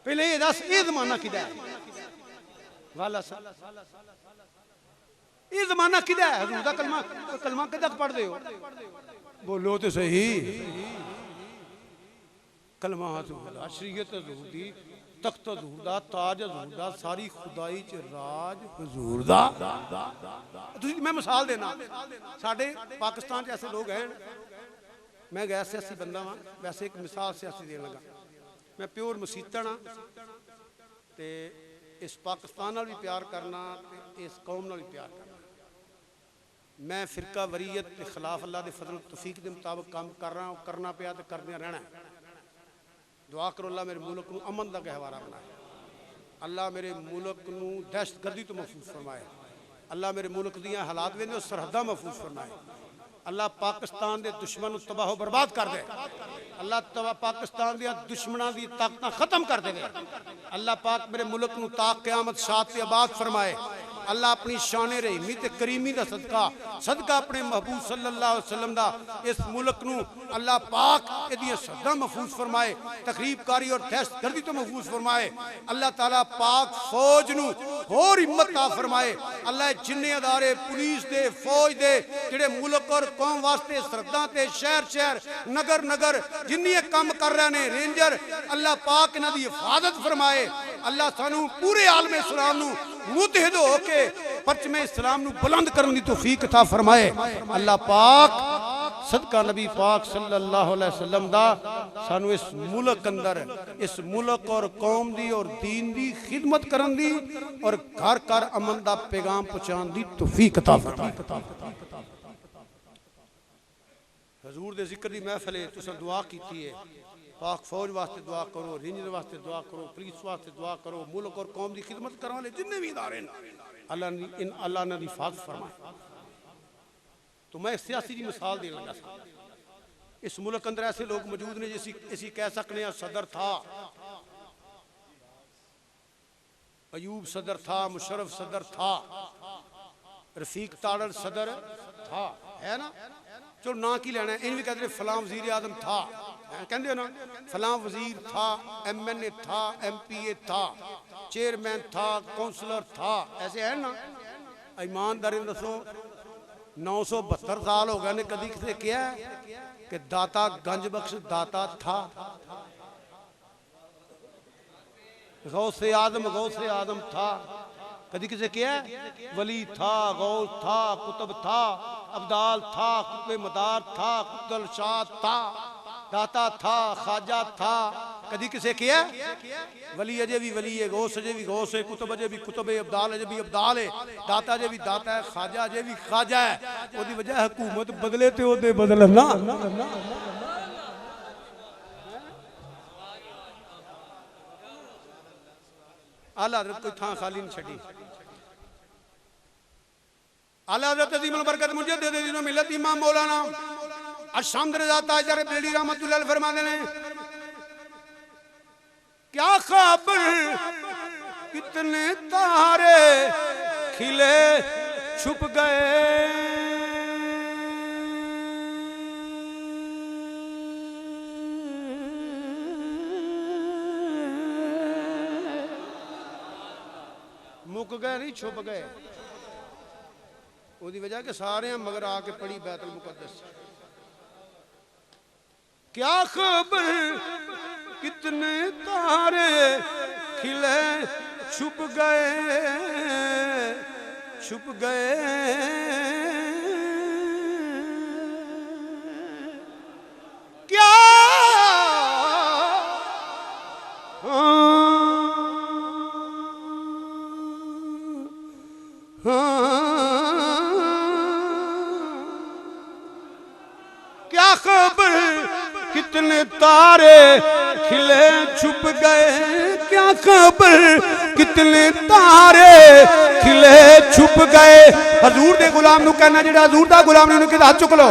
पहले ये दस ये जमाना किदा है वाला सा ये जमाना किदा है हजूर दा कलमा कलमा किदा पढ़दे हो बोलो तो सही कलमा हजूर दा शरीयत हजूर दी तख्त हजूर दा ताज हजूर दा सारी खुदाई च राज हजूर दा। मैं मिसाल देना साडे पाकिस्तान च ऐसे लोग हैं मैं गैर सियासी बंदा हाँ वैसे एक मिसाल सियासी देने लगा मैं प्योर मसीतन हाँ ते इस पाकिस्तान नाल भी प्यार करना ते इस कौम नाल भी प्यार करना मैं फिरका वरीयत के खिलाफ अल्लाह के फजल तौफीक के मुताबिक काम कर रहा हूँ करना पिया तो करदे रहना। दुआ करो अल्लाह मेरे मुल्क को अमन का गहवारा बनाए अल्लाह मेरे मुल्क को दहशतगर्दी तो महफूज फरमाए अल्लाह मेरे मुल्क दियां हालात वे सरहदा महफूज फरमाए अल्लाह पाकिस्तान के दुश्मन तबाह बर्बाद कर दे अल्लाह पाकिस्तान दियां दुश्मनां दी ताकतां खत्म कर दे अल्लाह पाक मेरे मुल्क को ताक क़यामत शाद ते आबाद फरमाए अल्लाह अपनी शाने रहीमी ते करीमी दा सदका सदका अपने महबूब सल्लल्लाहु अलैहि वसल्लम दा इस मुल्क नू अल्लाह पाक इहदियां सदा महफूज फरमाए तकरीबकारी और दहशतगर्दी तो महफूज फरमाए अल्लाह ताला पाक फौज नू होर हिम्मत ता फरमाए अल्लाह जिन्ने अदारे पुलिस दे फौज दे जेड़े मुल्क और कौम वास्ते सरहदां ते शहर शहर नगर नगर जिन्नी काम कर रहे ने रेंजर अल्लाह पाक इन्हां दी हिफाजत फरमाए अल्लाह सानू पूरे आलम इस्लाम नू मुतहिद होके परचमे इस्लाम नू बुलंद करने की तौफीक अता फरमाए अल्लाह पाक सदका नबी पाक सल्लल्लाहु अलैहि वसल्लम दा सानू इस मुल्क अंदर इस मुल्क और कौम दी और दीन दी खिदमत करन दी और घर घर अमन दा पैगाम पहुंचाने दी तौफीक अता फरमाए। हजूर दे जिक्र दी महफिल है तुसां दुआ कीती है पाक फौज वास्ते दुआ करो रेंजर वास्ते दुआ करो पुलिस वास्ते दुआ करो मुल्क और कौम की खिदमत करने वाले जिन्ने भी इदारे अल्लाह ने हिफाजत फरमाए। तो मैं सियासी की मिसाल देने लगा इस मुल्क अंदर ऐसे लोग मौजूद ने जिसी कह सकते हैं सदर था अयूब सदर था मुशर्रफ सदर था रफीक ताड़र सदर था है ना चलो ना की लेना इन भी कहते फलां वजीर आजम था कहते हो ना फलां वजीर था MNA था MPA था चेयरमैन था काउंसलर था ऐसे है ना ईमानदारी दसो 972 साल हो गए ने कभी किसी किया कि दाता गंज बख्श दाता था गौसे आदम था कभी किसी किया वली था गौस था कुतुब था अब्दाल था कुतुब मदार था कुतुब शाह था दाता था ख्वाजा था कदी किसे किया? वली अजे भी वली है, गौस अजे भी गौस है, कुतुब अजे भी कुतुब है, अब्दाल अजे भी अब्दाल है, दाता अजे भी दाता है, खाजा अजे भी खाजा है। ओदी वजह हुकूमत बदले ते ओदे बदलना। आला हज़रत कोई थां खाली नहीं छड़ी। आला हज़रत अज़ीमुल बरकत मुजद्दिद दीन मिल्लत इमाम मौलाना अशम्द रज़ा ताजदार बेली रहमतुल्लाह अलैह फरमाते हैं, क्या खबर कितने तारे खिले छुप गए, मुक गए नहीं छुप गए। उसकी वजह के सारे मगर आके पढ़ी बैतुल मुकद्दस। क्या खबर कितने तारे खिले छुप गए, छुप गए, क्या क्या खबर कितने तारे खिले छुप गए, क्या खबर कितने तारे खिले छुप गए। हजूर दे गुलाम नू कहना, जेड़ा हजूर दा गुलाम ने कि हाथ चुक लो,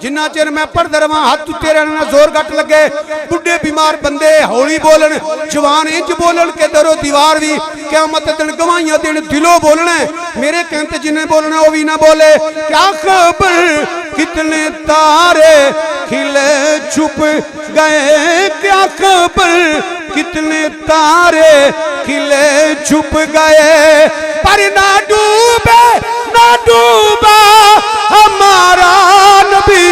जिन्ना चिर मैं पढ़दा रवां हाथ उत्ते रहना, जोर घट लगे। बुढ़े बीमार बंदे हौली बोलन, जवान इंज बोलन के दरो दीवार भी क़यामत दिन गवाहियां देन, दिलों बोलना। मेरे कहते जिन्हें बोलना वो भी ना बोले। क्या खबर कितने तारे खिले छुप गए, क्या खबर कितने तारे खिले छुप गए, पर ना डूबा हमारा नबी।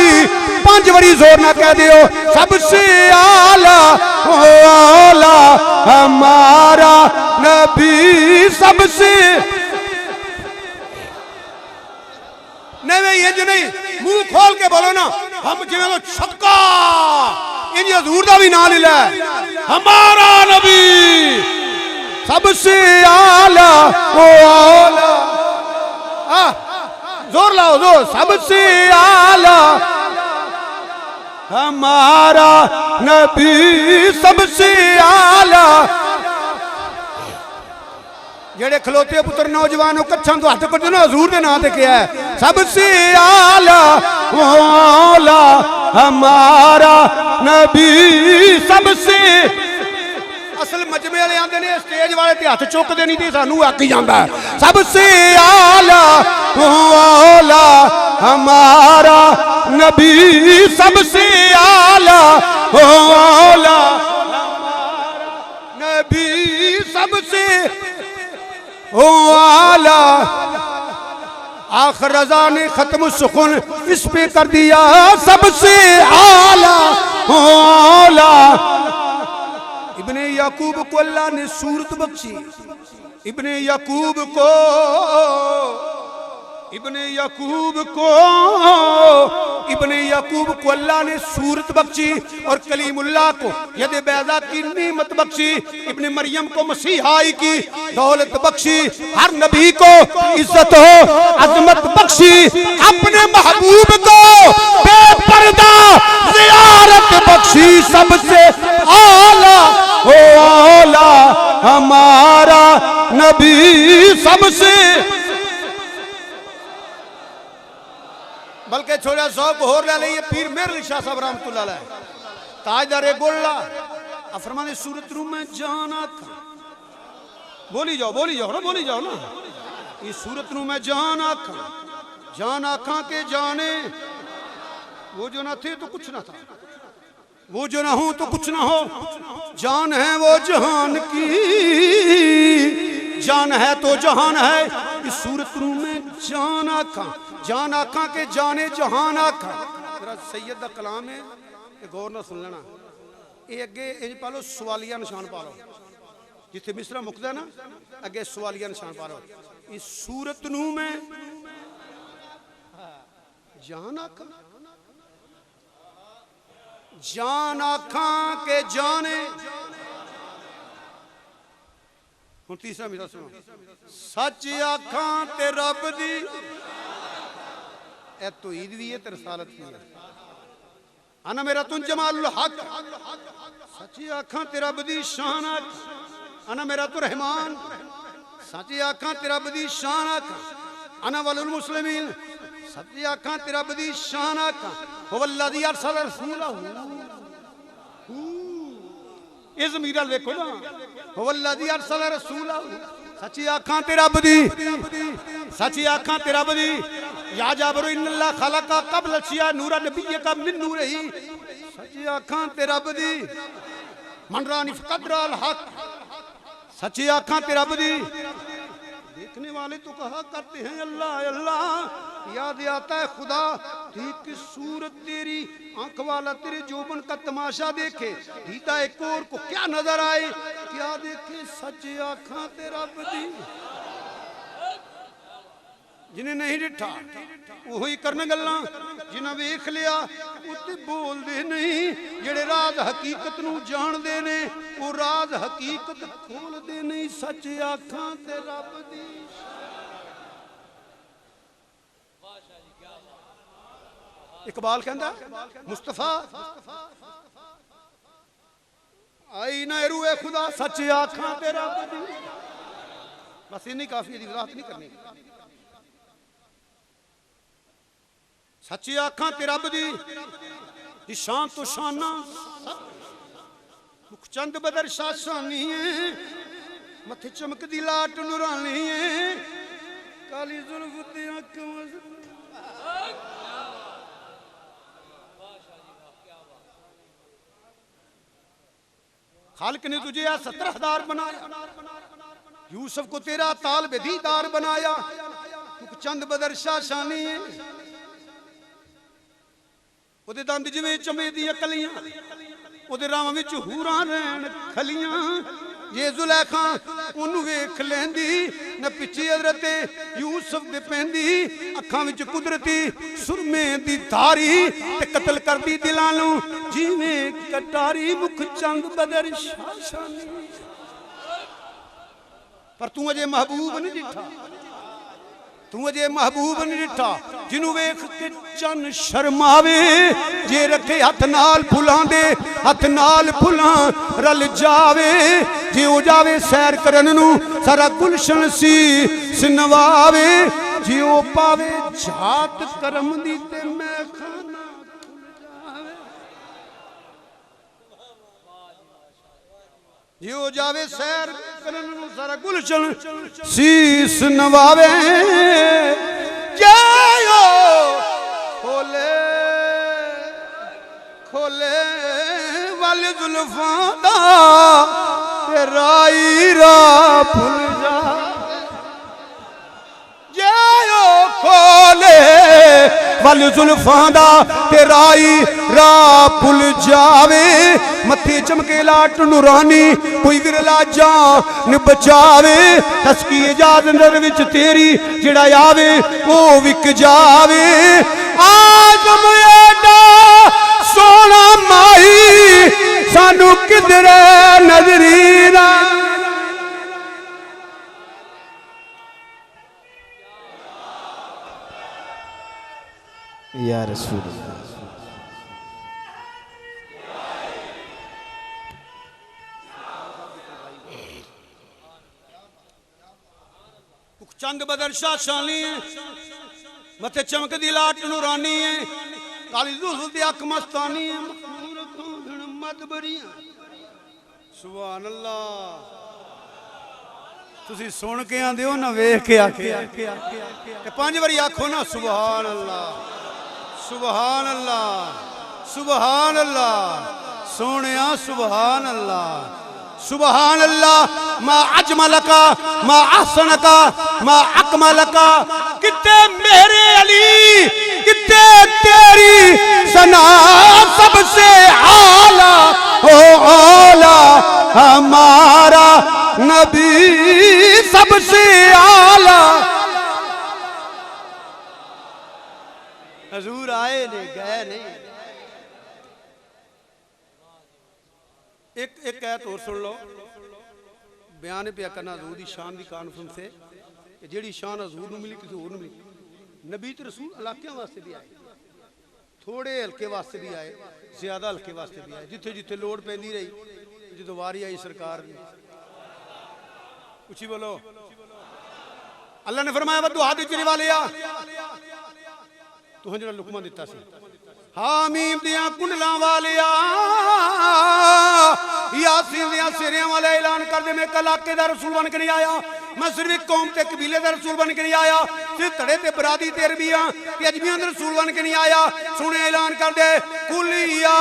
5 बारी जोर ना कह दियो, सबसे आला आला हमारा नबी, सबसे नहीं इंज नहीं, मुंह खोल के बोलो ना, हम जिवें वो छक्का इंज हजूर दा भी नाम ले ले, हमारा नबी सबसे आला ओ आला। जोर लाओ जोर, सबसे आला हमारा नबी, सबसे आला। जेड़े खलोते पुत्र नौजवान कच्छां तो हथ कढ़ो ना, हजूर दे नाम ते क्या है, सबसे आला आला हमारा नबी, सबसे। असल मजमे वाले आंदे ने स्टेज वाले ते हथ चुकदे नहीं ते सानू आकी जांदा है, सबसे आला आला हमारा नबी, सबसे आला आला हमारा नबी, सबसे ओ आला। आखिर रजा ने खत्म सुखुन इस पे कर दिया, सबसे आला आला। इब्ने याकूब को अल्लाह ने सूरत बख्शी, इब्ने याकूब को, इब्ने याकूब को, इब्ने याकूब को अल्लाह ने सूरत बख्शी और कलीमुल्लाह को यद बैजा की नीमत बख्शी, इब्ने मरियम को मसीहाई की दौलत बख्शी, हर नबी को इज्जत हो अजमत बख्शी, अपने महबूब को बेपर्दा ज़ियारत बख्शी, सबसे आला हो आला हमारा नबी, सबसे। बल्कि छोड़ा सौब होर ले लिए पीर मेहर अली शाह साहब रहमतुल्लाह अलैह ताजदार गोला फरमाने सूरत रूम में जाना था, बोली जाओ ना, बोली जाओ ना, इस सूरत रूम में जान आखा के जाने, वो जो ना थे तो कुछ ना था, वो जो ना हो तो कुछ ना हो, जान है वो जहान की, जान है तो जहान है। इस सूरत रूम में जान आखा के जाने जहान आखा। जरा सैयद दा कलाम है, गौर ना सुन लेना, ये अगे इंज पा लो, सवालिया निशान पा लो, जिथे मिसरा मुकदा ना अगे सवालिया निशान पा लो। इस सूरत नूं में जान आखा, जान आखां के जाने हुण तीसरा मेरा सुनो सच आखां ते रब दी ए तो ईद भी है ते रसालत भी है अना मेरा तुम जमालुल हक सच्ची आखां ते रब दी शान अना मेरा तू रहमान सच्ची आखां ते रब दी शान अना वलुल मुस्लिमीन सच्ची आखां ते रब दी शान हुवल्लज़ी अरसल रसूलहू इस मीरल देखो ना हुवल्लज़ी अरसल रसूलहू सच्ची आखां ते रब दी सच्ची आखां ते रब दी या जाबरू इन्नल्लाह खलका कब्ल अशिया नूरा नबिय्यका मिन नूरिही सच्ची आखां ते रब दी मनरानी फ़क़दरल हक सच्ची आखां ते रब दी देखने वाले तो कहा करते हैं अल्लाह अल्लाह याद आता है खुदा ठीक की सूरत तेरी आंख वाला तेरे जोबन का तमाशा देखे दीदा एक और को क्या नजर आए क्या देखे सच्ची आखां ते रब दी जिन्हें नहीं डिठा वही करने गल्लां जिन्हें वेख लिया उत्ते बोलदे नहीं जेड़े राज हकीकत नूं जाणदे ने वो राज हकीकत खोलदे नहीं सच आखां ते रब दी इकबाल कहंदा मुस्तफा आई ना रूए खुदा सच आखां ते रब दी बस इन्नी काफी दी वजाहत नहीं करनी सच्ची आखां ते रब दी शान तो शाना मुख चंद बदर शाशानी है मथे चमकदी लाट नूरानी है काली जुल्फ ते आंखां खालिक ने तुझे 17,000 बनाया यूसुफ को तेरा ताल बेदीदार बनाया मुख चंद बदर शाशानी है ਉਹਦੇ ਦੰਦ ਜਿਵੇਂ ਚਮੇ ਦੀਆਂ ਕਲੀਆਂ ਉਹਦੇ ਰਾਵਾਂ ਵਿੱਚ ਹੂਰਾਂ ਰਹਿਣ ਖਲੀਆਂ ਇਹ ਜ਼ੁਲੈਖਾ ਉਹਨੂੰ ਵੇਖ ਲੈਂਦੀ ਨਾ ਪਿੱਛੇ ਹਜ਼ਰਤ ਯੂਸਫ ਦੇ ਪੈਂਦੀ ਅੱਖਾਂ ਵਿੱਚ ਕੁਦਰਤੀ ਸੁਰਮੇ ਦੀ ਧਾਰੀ ਤੇ ਕਤਲ ਕਰਦੀ ਦਿਲਾਂ ਨੂੰ ਜਿਵੇਂ ਕਟਾਰੀ ਮੁਖ ਚੰਦ ਬਦਰ ਸ਼ਾਸ਼ਾਨੀ ਪਰ ਤੂੰ ਅਜੇ ਮਹਬੂਬ ਨਹੀਂ ਦਿਠਾ तू अजे महबूब नहीं डिठा जिन्हों वेख के चन शर्मावे जे रखे हथ नाल फुलां दे हथ नाल फुलां रल जावे जे हो जावे सैर करन नू सारा गुलशन सी नवावे जे ओ पावे जात करम दी ते मैं खाना जे हो जावे सैर करन नू सारा गुलशन शीस नवावे जायो खोले खोले वाले जुल्फां दा तेरा ईरा भुल जा जायो खोले वाले जुल्फां दा तेरा ईरा भुल जावे मथे चमके लाट नूरानी कोई विरला जान बचावे तस्की इजाद नजर विच तेरी जेड़ा आवे ओ विक जावे आजम एडा सोना माही सानू किधरे नजरी ना या रसूल चंद बदर शाशानी है मथे चमकदी लाट नूरानी है काली जुल्फ दी अख मस्तानी है मद बड़ियां सुभान अल्लाह तुसी सुन के आंदे हो ना वेख के आखे ते 5 बारी आखो ना सुभान अल्लाह सुभान अल्लाह सुभान अल्लाह सोनिया सुभान अल्लाह सुभान अल्लाह मा अजमलका मा अहसनका मा अकमलका कितने मेरे अली कितने तेरी सना सबसे आला हो आला हमारा नबी सबसे आला हजूर आए नहीं गए नहीं एक ऐत और सुन लो, बयान पे करना हजूर की शान की कॉन्फ्रेंस से, जी शान हजूर को मिली किसी होर नहीं मिली। नबी तो रसूल इलाकों वास्ते भी आए, थोड़े हल्के वास्ते भी आए, ज्यादा हल्के वास्ते भी आए, जिथे जिथे लोड़ पैंदी रही, जो वारी आई सरकार की। उची बोलो, अल्लाह ने फरमाया वदू हाथ चली वाले आ तुहां जेड़ा लुकमा दिता सी, हामीम दियां कुंडलां वालिया, यासीन दियां सिरियां वाले ऐलान कर दे, मैं इलाके दा रसूल बन के नहीं आया, मैं सिर्फ एक कौम ते कबीले दा रसूल बन के नहीं आया, सिर्फ धड़े ते बरादी ते अरबियां ते अजमियां दा रसूल बन के नहीं आया। सुने ऐलान कर दे, कुलिया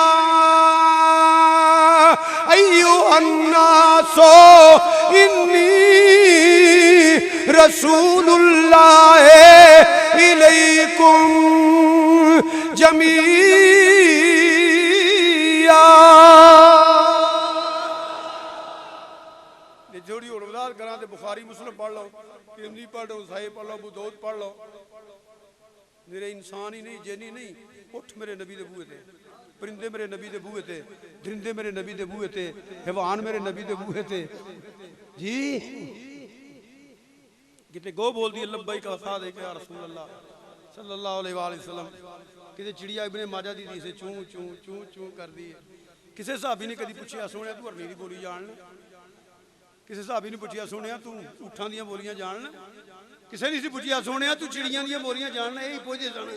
अय्युहन्नासो इन्नी रसूलुल्लाह इलैकुम जमीया। जोड़ी और वजात करा ते बुखारी मुस्लिम पढ़ लो, तिरमिज़ी पढ़ लो, साहिह पढ़ लो, अबू दाऊद पढ़ लो। मेरे इंसान ही नहीं जिनी नहीं, उठ मेरे नबी दे बूहे ते, परिंदे मेरे नबी दे बूहे ते, दरिंदे मेरे नबी दे बूहे ते, हैवान मेरे नबी दे बूहे ते। जी किते गो बोल दी लब्बैक सादिक या रसूल अल्लाह सल्लल्लाहु अलैहि वसल्लम, किते चिड़िया इब्ने माजा दी से चूं चूं चूं चूं कर दी है। किसी साहबी ने कदी पूछया सोनिया तू हरनी दी बोली जान ले, किसी साहबी ने पूछया सोनिया तू ऊठां दी बोलियां जान ले, किसी ने पूछया सोनिया तू चिड़ियां दी बोलियां जान ले, यही पूछे सन।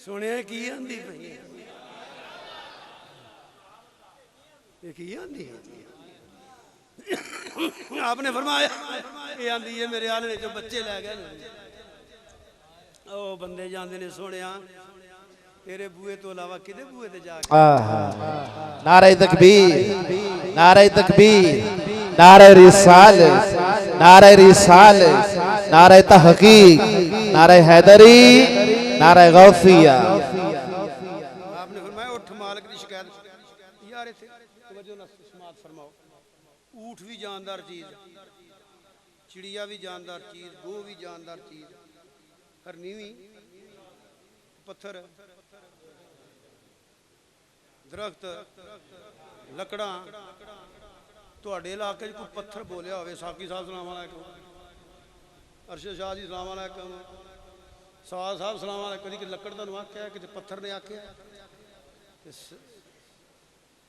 सोनिया की आंदी पई है, ये की आंदी है? आपने फरमाया ये आंदी है मेरे आले ने जो बच्चे लै गए, ओ बंदे जाते ने सोनिया तेरे बूहे तो अलावा किदे बूहे ते जाके। नारे तकबीर, नारे तकबीर, नारे रिसाल, नारे रिसाल, नारे तहकीक, नारे हैदरी, नारे गौसिया। आपने फरमाया उठ मालिक की शिकायत यार इथे तवज्जो ना समात फरमाओ। ऊठ भी जानदार चीज, चिड़िया भी जानदार चीज, गो भी जानदार चीज, हरनी भी, पत्थर, दरख्त, लकड़ा। तुहाडे इलाके कोई पत्थर बोलिया होवे, साकी साहब सलाम अलैकुम, अरशद शाह जी सलाम अलैकुम, साद साहब सलाम अलैकुम, कभी लकड़ तुहानू आख्या, किसी पत्थर ने आख्या?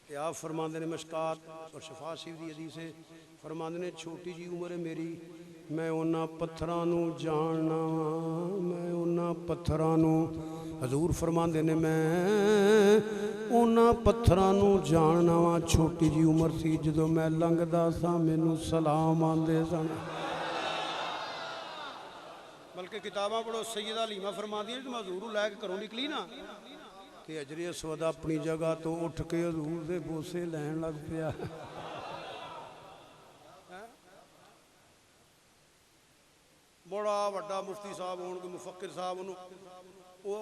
आप फरमाते ने मशकात और शफा शिव की हदीस है, फरमाते ने छोटी जी उम्र है मेरी, मैं उन्हां पत्थरां नूं जानना वां, मैं उन्हां पत्थरां नूं, हजूर फरमाते ने मैं उन्हां पत्थरां नूं जानना वां। छोटी जी उम्र सी जदों मैं लंघदा सा मैनू सलाम आंदे सन। बल्कि किताबां पढ़ो, सैयदा हलीमा फरमादियां जो मैं हजूर लैके घरों निकली ना कि अजरे अस्वद अपनी जगह तो उठ के हजूर दे बोसे लैन लग पिया। बड़ा वड्डा मुफ्ती साहब होणगे, मुफक्किर साहब, वो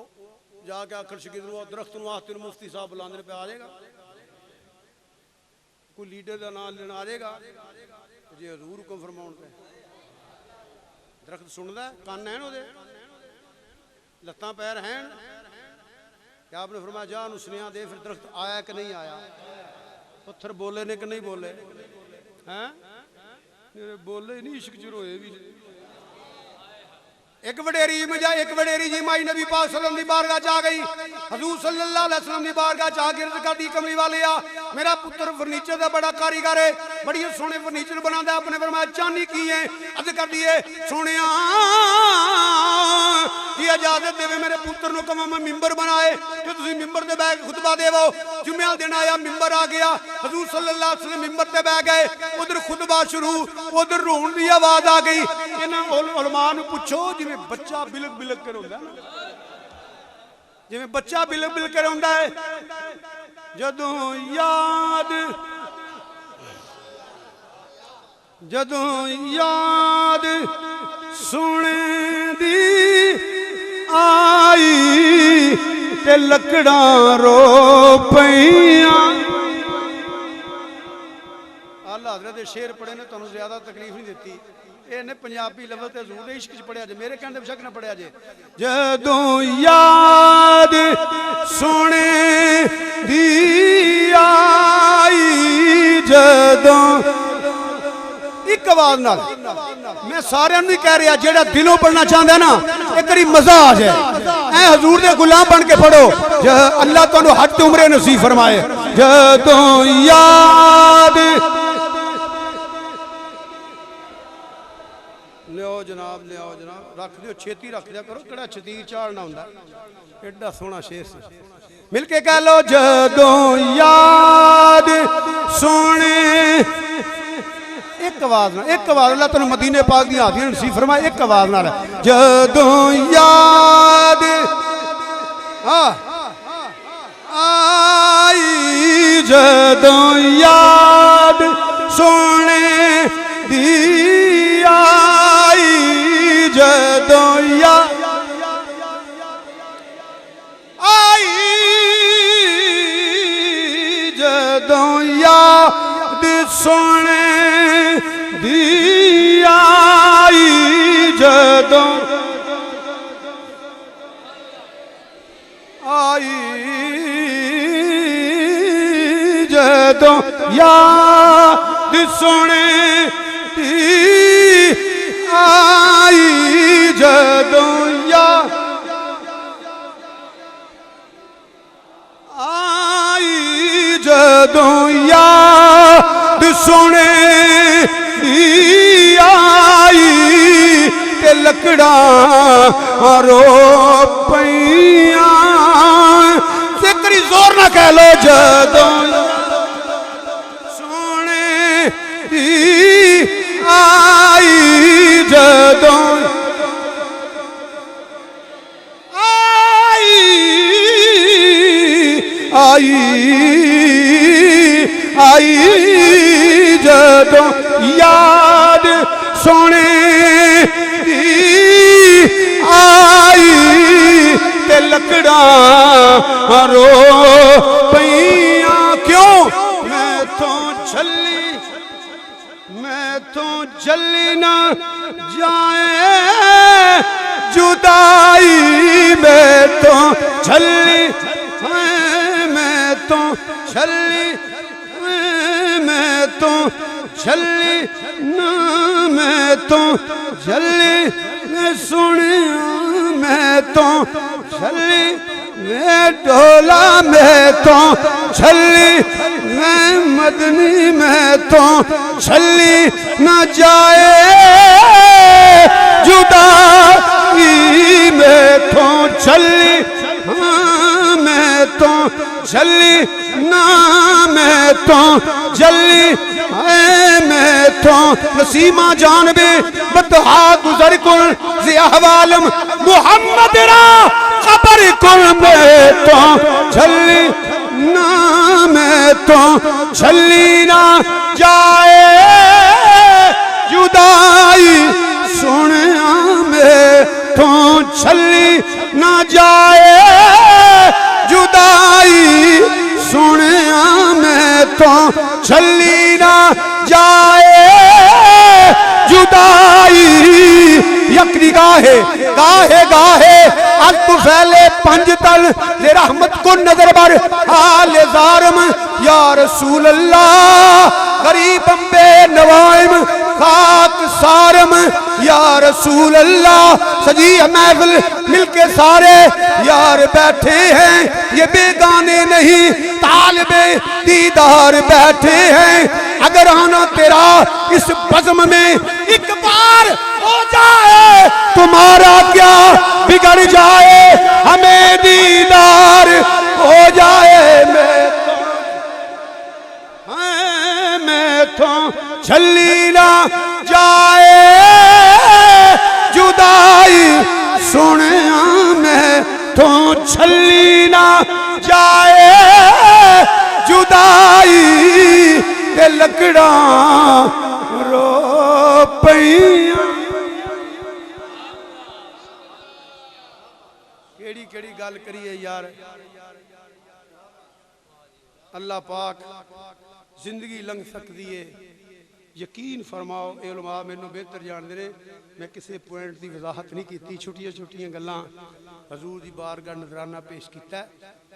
जाके आखर शकीर दरख्त वास्ते मुफ्ती साहब बुलाने पे आ जाएगा, कोई लीडर का नाम लेना आ जाएगा जे हजूर हुक्म फरमाउण पे। दरख्त सुनदा, कन्न है ओहदे, लत्तां पैर हैं। क्या आपने फरमाया जा सुनिया दे, फिर दरख्त आया कि नहीं आया, पत्थर बोले ने कि नहीं बोले हैं? बोले नहीं, इश्क च रोए भी। एक वडेरी मजा, एक वडेरी जी माई नबी पाक सल्लल्लाहु अलैहि वसल्लम दी बारगाह च आ गई, हजूर सल्लल्लाहु अलैहि वसल्लम दी बारगाह च आके अर्ज करदी, कमली वाले आ मेरा पुत्र फर्नीचर दा बड़ा कारीगर है, बड़ी सोहने फर्नीचर बनांदा। आपने फरमाया चांदी की है? अर्ज करदी है सोहणिया की इजाजत देवे मेरे पुत्र नूं कवां मैं मिंबर बनाए ते तुसीं मिंबर ते बैठ के खुतबा देवो। जुम्मे वाला दिन आया, मिंबर आ गया, हजूर सल्लल्लाहु अलैहि वसल्लम मिंबर ते बैठ गए, उधर खुतबा शुरू, उधर रोण दी आवाज आ गई। इन्हां उलमा नूं पुछो जिवें बच्चा बिलक बिलक के रोंदा ना, जिवें बच्चा बिलक बिलक के रोंदा है, जदों याद सुने दी आई ते लकड़ां रो पईयां। आला हज़रत दे शेर पढ़े ने, तुहानूं ज़्यादा तकलीफ नहीं दित्ती। इन्हें पंजाबी लफ्ज़ ते हजूर दे इश्क च पढ़िया जे, मेरे कहने बेशक ना पढ़िया जे। जदों याद सुने दी आई आवाज नाल मैं सारे नहीं कह रहा, जेड़ा दिलों पढ़ना चाहता ना एक बारी मजा आ जाए, ऐ हजूर दे गुलाम बन के पढ़ो। अल्लाह तुहानू हज ते उमरे नसीब फरमाए। जदों याद लियो जनाब, लियो जनाब, रख दियो, छेती रख दिया करो, केड़ा छतीर चाड़ना हुंदा। एडा सोहना शेर सी, मिल के कह लो। जदों याद सोने, एक आवाज ना, एक आवाज अल्लाह तुहानू मदीने पाक दी हादियां नसीब फरमाए, एक आवाज नाल। जदों याद आई, जदों याद सोने दी आई, जदों याद आई, जदों याद सोने दी आई, जदों आई, जदों याद सोने दी आई, जदों याद आई, जदों याद सोने दी आई, ते लकड़ा रो पईयां, ते करी जोर ना कह लो। जदों सोने दी आई, जदों आई, आई, आई, जदों याद सोने दी आई, ते लकड़ा रो पईयां। क्यों? मैं तो झल्ली, मैं तो झल्ली ना जाए जुदाई, मैं तो झल्ली, मैं तो झल्ली, मैं तो झल्ली ना, मैं तो झल्ली सुनिया, मैं तो झल्ली, मैं ढोला, मैं तो झल्ली, मैं मदनी, मैं तो झल्ली न जाए जुदाई, मैं तो झल्ली, मैं तो झल्ली ना, मैं तो झल्ली, मैं तो नसीमा जानबे बतहा गुजर कुल ज़ियावालम मुहम्मद रा खबर कुल, मैं तो झल्ली ना, मैं तो झल्ली ना जाए जुदाई, सुनिया मैं तो झल्ली ना जाए जुदाई, सुनिया मैं तो झल्ली ना जाए जुदाई। यकनी गाहे गाहे गाहे अंतु फैले पंज तल ले रहमत को नजर बर आले जारम, या रसूल अल्लाह गरीब अम्बे नवाइम खाक सारम, या रसूल अल्लाह सजी महफिल मिलके सारे यार बैठे हैं, ये बेगाने नहीं तालिबे दीदार बैठे हैं। अगर आना तेरा इस बज़्म में एक बार हो जाए, तुम्हारा क्या बिगड़ जाए, हमें दीदार हो जाए। मैं तो झल्ली ना जाए जुदाई, सुनिया मैं तो झल्ली ना जाए जुदाई, ते लकड़ा रो पईयां। केड़ी केड़ी गल करिए यार, अल्लाह पाक जिंदगी लंघ सकती है। यकीन फरमाओ, ए उलमा मैनू बेहतर जानते ने, मैं किसी पॉइंट की वजाहत नहीं की, छोटियां छोटियां गल्लां हजूर की बारगाह नजराना पेश किया।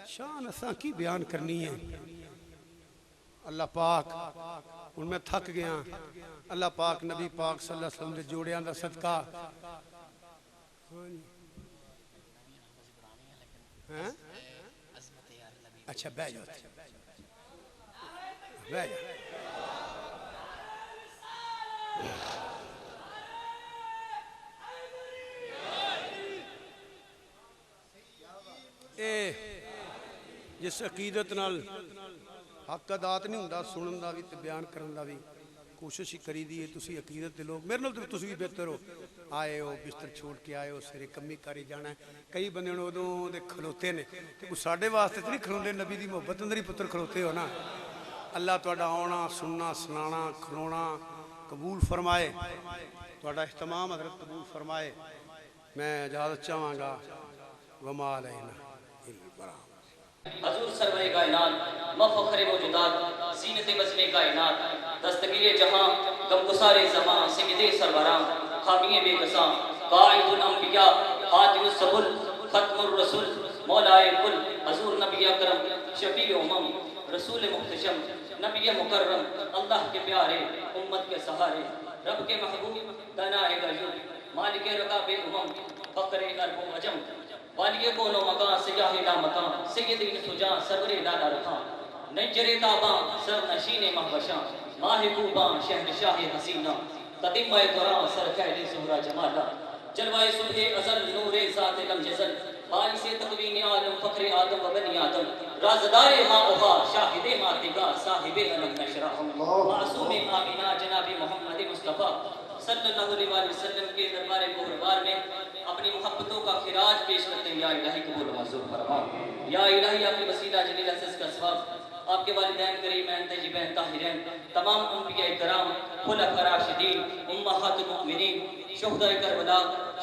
शान असां की बयान करनी है। अल्लाह पाक हुण मैं थक गया अल्लाह पाक नबी पाक सल्लल्लाहु अलैहि वसल्लम के जोड़ियां दा सदका हैं अच्छा बह जाओ बह जाओ जिस अकीदत नाल हक अदात नहीं होंदा सुनन दा भी ते बयान करन दा भी कोशिश ही करी दी है तुसी अकीदत दे लोग मेरे नाल तो तुसी भी बेहतर हो आए हो बिस्तर छोड़ के आए हो सिरे कमी कारी जाना है कई बंदे उदों दे खलोते ने ते कोई साडे वास्ते तो नहीं खलोंदे नबी दी मुहब्बत अंदर ही पुत्र खलोते हो ना अल्लाह तुहाडा आउणा सुनना सुनाना खलोना कबूल फरमाए तुहाडा इख्तिमाम हज़रत कबूल फरमाए मैं इजाज़त चाहांगा वमा अलैना हजूर सरवरे कायनात मफखरे मौजूदात ज़ीनत बज़्मे कायनात दस्तगीरे जहां गमगुसारे ज़मां सय्यदे सरवरां हामिए बेकसां काइदुल अंबिया हादियुस सबुल खत्मुर रसूल मौलाए कुल हजूर नबी अकरम शफीए उम्मम रसूल मुहतशम नबी मुकर्रम अल्लाह के प्यारे उम्मत के सहारे रब के महबूब दनाए गयूब मालिक रकाबे उम्मम फखरे अरब अजम वालिए कोनो मकान सियाहे ला मकान सय्यदीन सुजा सरवरे लाला रखा नजरे ताबा सर नशीने महबशा माहिबूबा शहनशाह हसीना ततिम्मा दुरा सर खैर सुहरा जमाला जलवाए सुबह अज़ल नूरे ज़ात लम जज़ल बारिश तकवीन आलम फखरे आदम व बनी आदम राज़दारे माओहा शाहिदे मातिगा साहिबे अलम नशरा मासूमे आमिना जनाबी मोहम्मद मुस्तफ़ा सल्लल्लाहु अलैहि वसल्लम के दरबार मुहरबार में अपनी मोहब्बतों का खिराज पेश करते हैं या इलाही कबूल मंजूर फरमा या इलाही आपकी वसीला जलील अज़ीज़ का सवाब आपके वालिदैन करीमैन तय्यबैन ताहिरैन तमाम अंबिया इकराम खुलफा राशिदीन उम्महातुल मुमिनीन शुहदाए करबला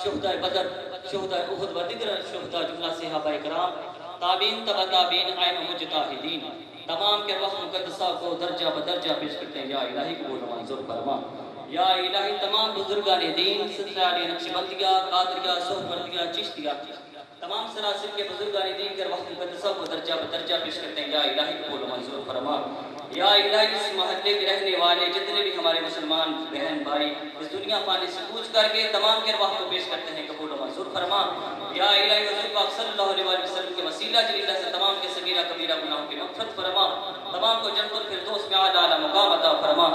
शुहदाए बदर शुहदाए उहुद व दिगर शुहदा जुमला सहाबा इकराम ताबीन तबा ताबीन आइम मुजताहिदीन तमाम के वक्त मुकद्दसा को दर्जा बदर्जा पेश करते हैं या इलाही कबूल मंजूर फरमा या इलाही तमाम बुजुर्गान दीन सिलसिले नक्शबंदिया कादरिया सोहबंदिया चिश्तिया तमाम सरासिल के बुजुर्गान दीन के वक्त मुकद्दसा को दर्जा बदर्जा पेश करते हैं या इलाही कबूल मंजूर फरमा या इलाही इस महल्ले में रहने वाले जितने भी हमारे मुसलमान बहन भाई इस दुनिया पानी से कूच करके तमाम के वक्त को पेश करते हैं कबूल मंजूर फरमा या इलाही हुज़ूर पाक सल्लल्लाहु अलैहि वसल्लम के वसीला जलीला से तमाम के सगीरा कबीरा गुनाहों की मग़फ़िरत फरमा तमाम को जन्नतुल फिरदौस में आला मुकाम अता फरमा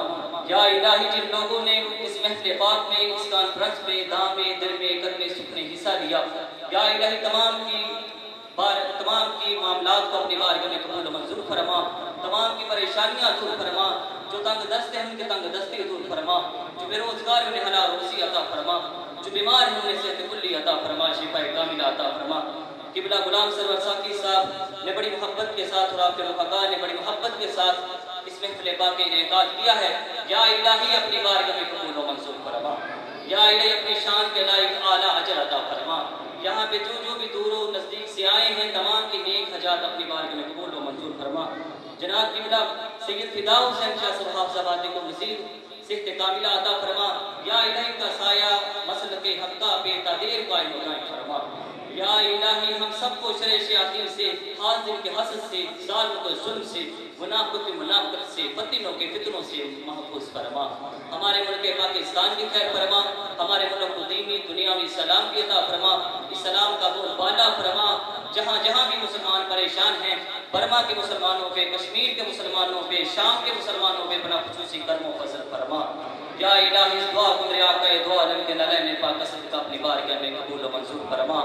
या इलाही जिन लोगों ने इस महफ़िल पाक में इस कॉन्फ्रेंस में दामे दिल में कदमे सुख ने हिस्सा लिया या इलाही तमाम की मामलात को अपनी बारगाह में कबूल मंजूर फरमा तमाम की परेशानियां दूर फरमा जो तंग दस्त हैं उनके तंग दस्ती दूर फरमा जो बेरोजगार उन्हें हलाल रोज़ी अता फरमा जो बीमार हैं उन्हें सेहत कुल्ली अता फरमा शिफा कामिला अता फरमा किबला गुलाम सरवर साकी साहब ने बड़ी मोहब्बत के साथ और आपके मुहब्बत ने बड़ी मोहब्बत के साथ इस महफ़िल पाक का इनेकाद किया है या इलाही अपनी बारगाह में कबूल व मंजूर फरमा या इलाही अपनी शान के लायक आला अजर अता फरमा यहाँ पे जो भी दूरों नज़दीक से आए हैं तमाम की नेक हजात अपनी बारगाह में कबूल व मंजूर फरमा जनाब किबला सैयद फिदा हुसैन शाह साहब साहबाज़ादे को मज़ीद सेहत कामिला अता फरमा या इलाही का साया मसलक हक़्क़ा बेतादेर कायम फरमा या इलाही हम सबको शर शयातीन से हाज़िर के हसद से ज़ालिम के जुल्म से मुनाफ़िक़ की मुनाफ़िक़त से फतिनों के फितनों से महफूज फरमा हमारे मुल्क पाकिस्तान की खैर फरमा हमारे मुल्क को दीनी दुनियावी सलाम की अता फरमा इस्लाम का बोलबाला फरमा जहाँ जहाँ भी मुसलमान परेशान हैं बर्मा के मुसलमानों पे कश्मीर के मुसलमानों पे शाम के मुसलमानों पे बना खुसूसी कर्म फजल फरमा या इलाही इस दुआ को मेरे आका दुआ आलम के नले में पाक सद का अपनी बारगाह में कबूल व मंजूर फरमा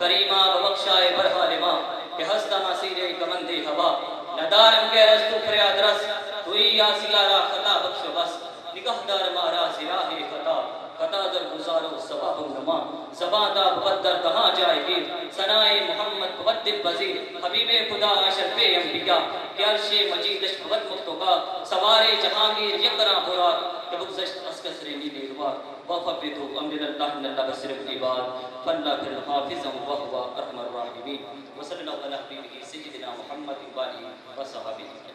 करीमा व बख्शाए बरहालिमा के हस्ता मसीरे कमंदे हवा नदारम के रस्तु फरियाद रस हुई या सियारा खता बख्श बस निगहदार मारा सिराहे खता खता दर गुजारो सबाब नमा ज़बादा मुक़द्दर कहाँ जाएगी सनाए मोहम्मद मुबद्दिल वज़ीर हबीबे खुदा अशरफे अंबिया के अर्शे मजीद अशफक़त मुख्तका सवारे जहांगीर यकरा बुराक के बुग़्ज़श्त अस्कसरे नीलेवा वफ़फ़िदु अम्रिल्लाह नल्ला बसरक इबाद फल्ला फिर हाफ़िज़म व हुवा अरहमर राहिमीन व सल्लल्लाहु अला हबीबिही सय्यिदिना मुहम्मद व आलिहि व सहाबिही